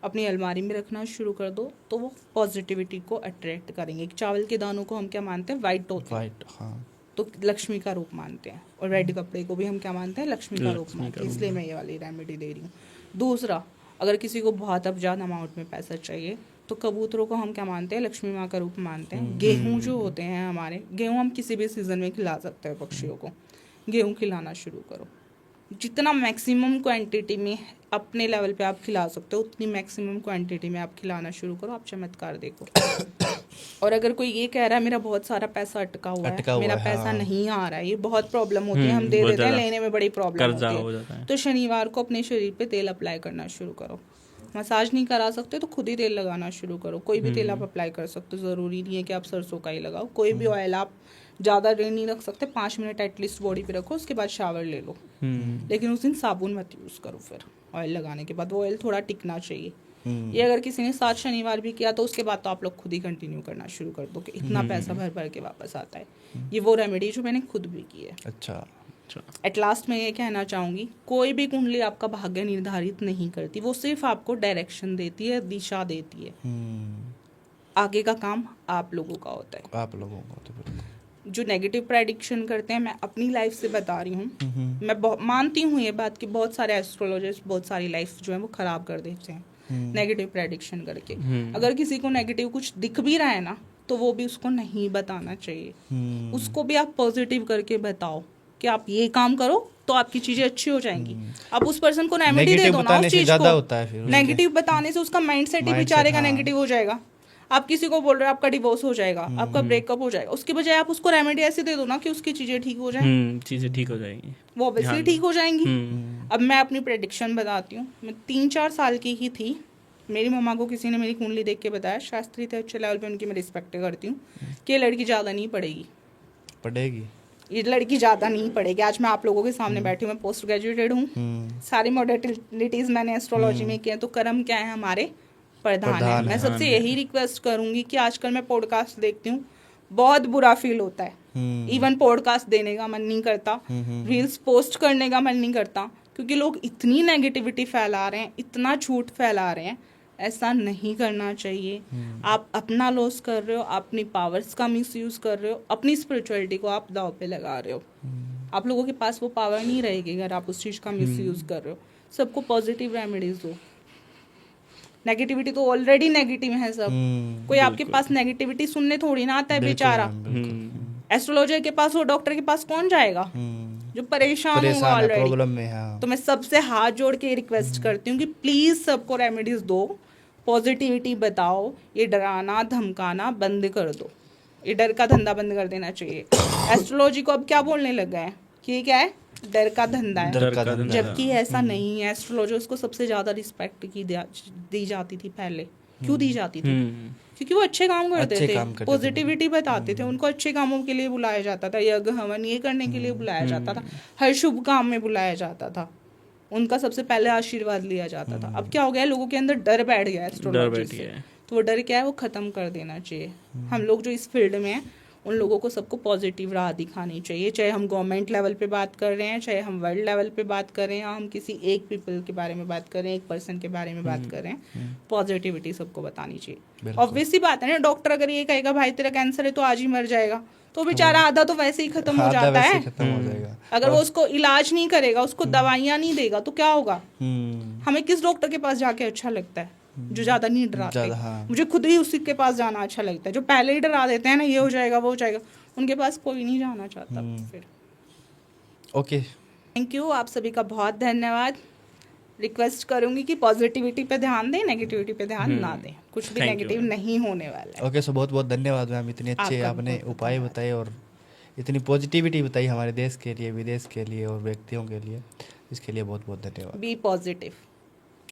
अपनी अलमारी में रखना शुरू कर दो, तो वो पॉजिटिविटी को अट्रैक्ट करेंगे। चावल के दानों को हम क्या मानते हैं, वाइट होते हैं, वाइट, हाँ, तो लक्ष्मी का रूप मानते हैं। और रेड कपड़े को भी हम क्या मानते हैं, लक्ष्मी का रूप मानते हैं, इसलिए मैं ये वाली रेमेडी दे रही हूँ। दूसरा, अगर किसी को बहुत अब ज़्यादा अमाउंट में पैसा चाहिए तो कबूतरों को हम क्या मानते हैं, लक्ष्मी माँ का रूप मानते हैं। गेहूँ जो होते हैं हमारे, गेहूँ हम किसी भी सीज़न में खिला सकते हैं पक्षियों को, गेहूँ खिलाना शुरू करो। जितना मैक्सिमम क्वांटिटी में अपने लेवल पे आप खिला सकते हो उतनी मैक्सिमम क्वांटिटी में आप खिलाना शुरू करो, आप चमत्कार देखो। और अगर कोई ये कह रहा है मेरा बहुत सारा पैसा अटका हुआ है, मेरा पैसा नहीं आ रहा है, ये बहुत प्रॉब्लम होती है, हम दे देते हैं, लेने में बड़ी प्रॉब्लम होती है, तो शनिवार को अपने शरीर पे तेल अप्लाई करना शुरू करो। मसाज नहीं करा सकते तो खुद ही तेल लगाना शुरू करो, कोई भी तेल आप अप्लाई कर सकते हो, ज़रूरी नहीं है कि आप सरसों का ही लगाओ, कोई भी ऑयल आप ज़्यादा देर नहीं रख सकते, 5 मिनट एटलीस्ट बॉडी पे रखो, उसके बाद शावर ले लो। लेकिन उस दिन साबुन मत यूज़ करो फिर ऑयल लगाने के बाद, वो ऑयल थोड़ा टिकना चाहिए। ये अगर किसी ने 7 शनिवार भी किया तो उसके बाद तो आप लोग खुद ही कंटिन्यू करना शुरू कर दो कि इतना पैसा भर भर के वापस आता है। ये वो रेमेडी जो मैंने खुद भी की है। अच्छा, एट लास्ट मैं ये कहना चाहूँगी, कोई भी कुंडली आपका भाग्य निर्धारित नहीं करती, वो सिर्फ आपको डायरेक्शन देती है, दिशा देती है। आगे का काम आप लोगों का होता है, आप लोगों को तो बिल्कुल। जो नेगेटिव प्रेडिक्शन करते हैं, मैं अपनी लाइफ से बता रही हूँ, मैं मानती हूँ ये बात कि बहुत सारे एस्ट्रोलॉजर्स बहुत सारी लाइफ जो है वो खराब कर देते हैं नेगेटिव प्रेडिक्शन करके। अगर किसी को नेगेटिव कुछ दिख भी रहा है ना, तो वो भी उसको नहीं बताना चाहिए, उसको भी आप पॉजिटिव करके बताओ कि आप ये काम करो तो आपकी चीजें अच्छी हो जाएंगी। आप उस पर्सन को रेमेडी दे दो ना उस चीज को, नेगेटिव बताने से उसका माइंडसेट ही बेचारे का नेगेटिव हो जाएगा। आप किसी को बोल रहे हो आपका डिवोर्स हो जाएगा, आपका ब्रेकअप हो जाएगा, उसके बजाय आप उसको रेमेडी ऐसे दे दो ना कि उसकी चीजें ठीक हो जाएं, चीजें ठीक हो जाएंगी, वो ऑब्वियसली ठीक हो जाएंगी। अब मैं अपनी प्रेडिक्शन बताती हूँ, मैं 3-4 साल की ही थी, मेरी मम्मा को किसी ने मेरी कुंडली देख के बताया, शास्त्री थे अच्छे लेवल पे, उनकी मैं रिस्पेक्ट करती हूँ, कि ये लड़की ज़्यादा नहीं पढ़ेगी, ये लड़की ज़्यादा नहीं पढ़ेगी। आज मैं आप लोगों के सामने बैठी हूँ, मैं पोस्ट ग्रेजुएटेड हूँ, सारी मॉडर्निटीज़ मैंने एस्ट्रोलॉजी में की है, तो कर्म क्या है हमारे प्रधान है। मैं सबसे यही रिक्वेस्ट करूंगी कि आजकल मैं पॉडकास्ट देखती हूँ, बहुत बुरा फील होता है, इवन पॉडकास्ट देने का मन नहीं करता, रील्स पोस्ट करने का मन नहीं करता, क्योंकि लोग इतनी नेगेटिविटी फैला रहे हैं, इतना झूठ फैला रहे हैं। ऐसा नहीं करना चाहिए। आप अपना लॉस कर रहे हो, अपनी पावर्स का मिसयूज कर रहे हो, अपनी स्पिरिचुअलिटी को आप दांव पे लगा रहे हो। आप लोगों के पास वो पावर नहीं रहेगी अगर आप उस चीज़ का मिसयूज कर रहे हो। सबको पॉजिटिव रेमेडीज दो, नेगेटिविटी तो ऑलरेडी नेगेटिव है सब, कोई आपके पास नेगेटिविटी सुनने थोड़ी ना आता है बेचारा। एस्ट्रोलॉजर के पास हो, डॉक्टर के पास कौन जाएगा जो परेशान होगा ऑलरेडी। तो मैं सबसे हाथ जोड़ के रिक्वेस्ट करती हूँ कि प्लीज सबको रेमेडीज दो, पॉजिटिविटी बताओ, ये डराना धमकाना बंद कर दो, ये डर का धंधा बंद कर देना चाहिए। एस्ट्रोलॉजी को अब क्या बोलने लग गए हैं कि ये क्या है, डर का धंधा है, जबकि ऐसा नहीं है। एस्ट्रोलॉजर्स को सबसे ज्यादा रिस्पेक्ट दी जाती थी पहले। क्यों दी जाती थी? क्योंकि वो अच्छे काम करते थे, पॉजिटिविटी बताते थे, उनको अच्छे कामों के लिए बुलाया जाता था, यज्ञ हवन ये करने के लिए बुलाया जाता था, हर शुभ काम में बुलाया जाता था, उनका सबसे पहले आशीर्वाद लिया जाता था। अब क्या हो गया, लोगों के अंदर डर बैठ गया एस्ट्रोलॉजी से, तो वो डर क्या है, वो खत्म कर देना चाहिए। हम लोग जो इस फील्ड में हैं उन लोगों को सबको पॉजिटिव राह दिखानी चाहिए, चाहे हम गवर्नमेंट लेवल पे बात कर रहे हैं, चाहे हम वर्ल्ड लेवल पे बात कर रहे हैं, या हम किसी एक पीपल के बारे में बात कर रहे हैं, एक पर्सन के बारे में बात कर रहे हैं, पॉजिटिविटी सबको बतानी चाहिए। ऑब्वियस सी बात है ना, डॉक्टर अगर ये कहेगा भाई तेरा कैंसर है तो आज ही मर जाएगा, तो बेचारा आधा तो वैसे ही खत्म हो जाता है। अगर वो उसको इलाज नहीं करेगा, उसको दवाइयाँ नहीं देगा तो क्या होगा? हमें किस डॉक्टर के पास जाके अच्छा लगता है? जो ज्यादा नहीं डराते। मुझे खुद ही उसी के पास जाना अच्छा लगता है, जो पहले ही डरा देते हैं ना, ये हो जाएगा वो हो जाएगा, उनके पास कोई नहीं जाना चाहता फिर। ओके, थैंक यू, आप सभी का बहुत धन्यवाद। रिक्वेस्ट करूंगी कि पॉजिटिविटी पे ध्यान दें, नेगेटिविटी पे ध्यान ना दें, कुछ भी नेगेटिव नहीं होने वाला है। ओके, सो बहुत बहुत धन्यवाद मैम, इतने अच्छे आपने उपाय बताए और इतनी पॉजिटिविटी बताई हमारे देश के लिए, विदेश के लिए और व्यक्तियों के लिए, इसके लिए बहुत बहुत धन्यवाद। Be positive.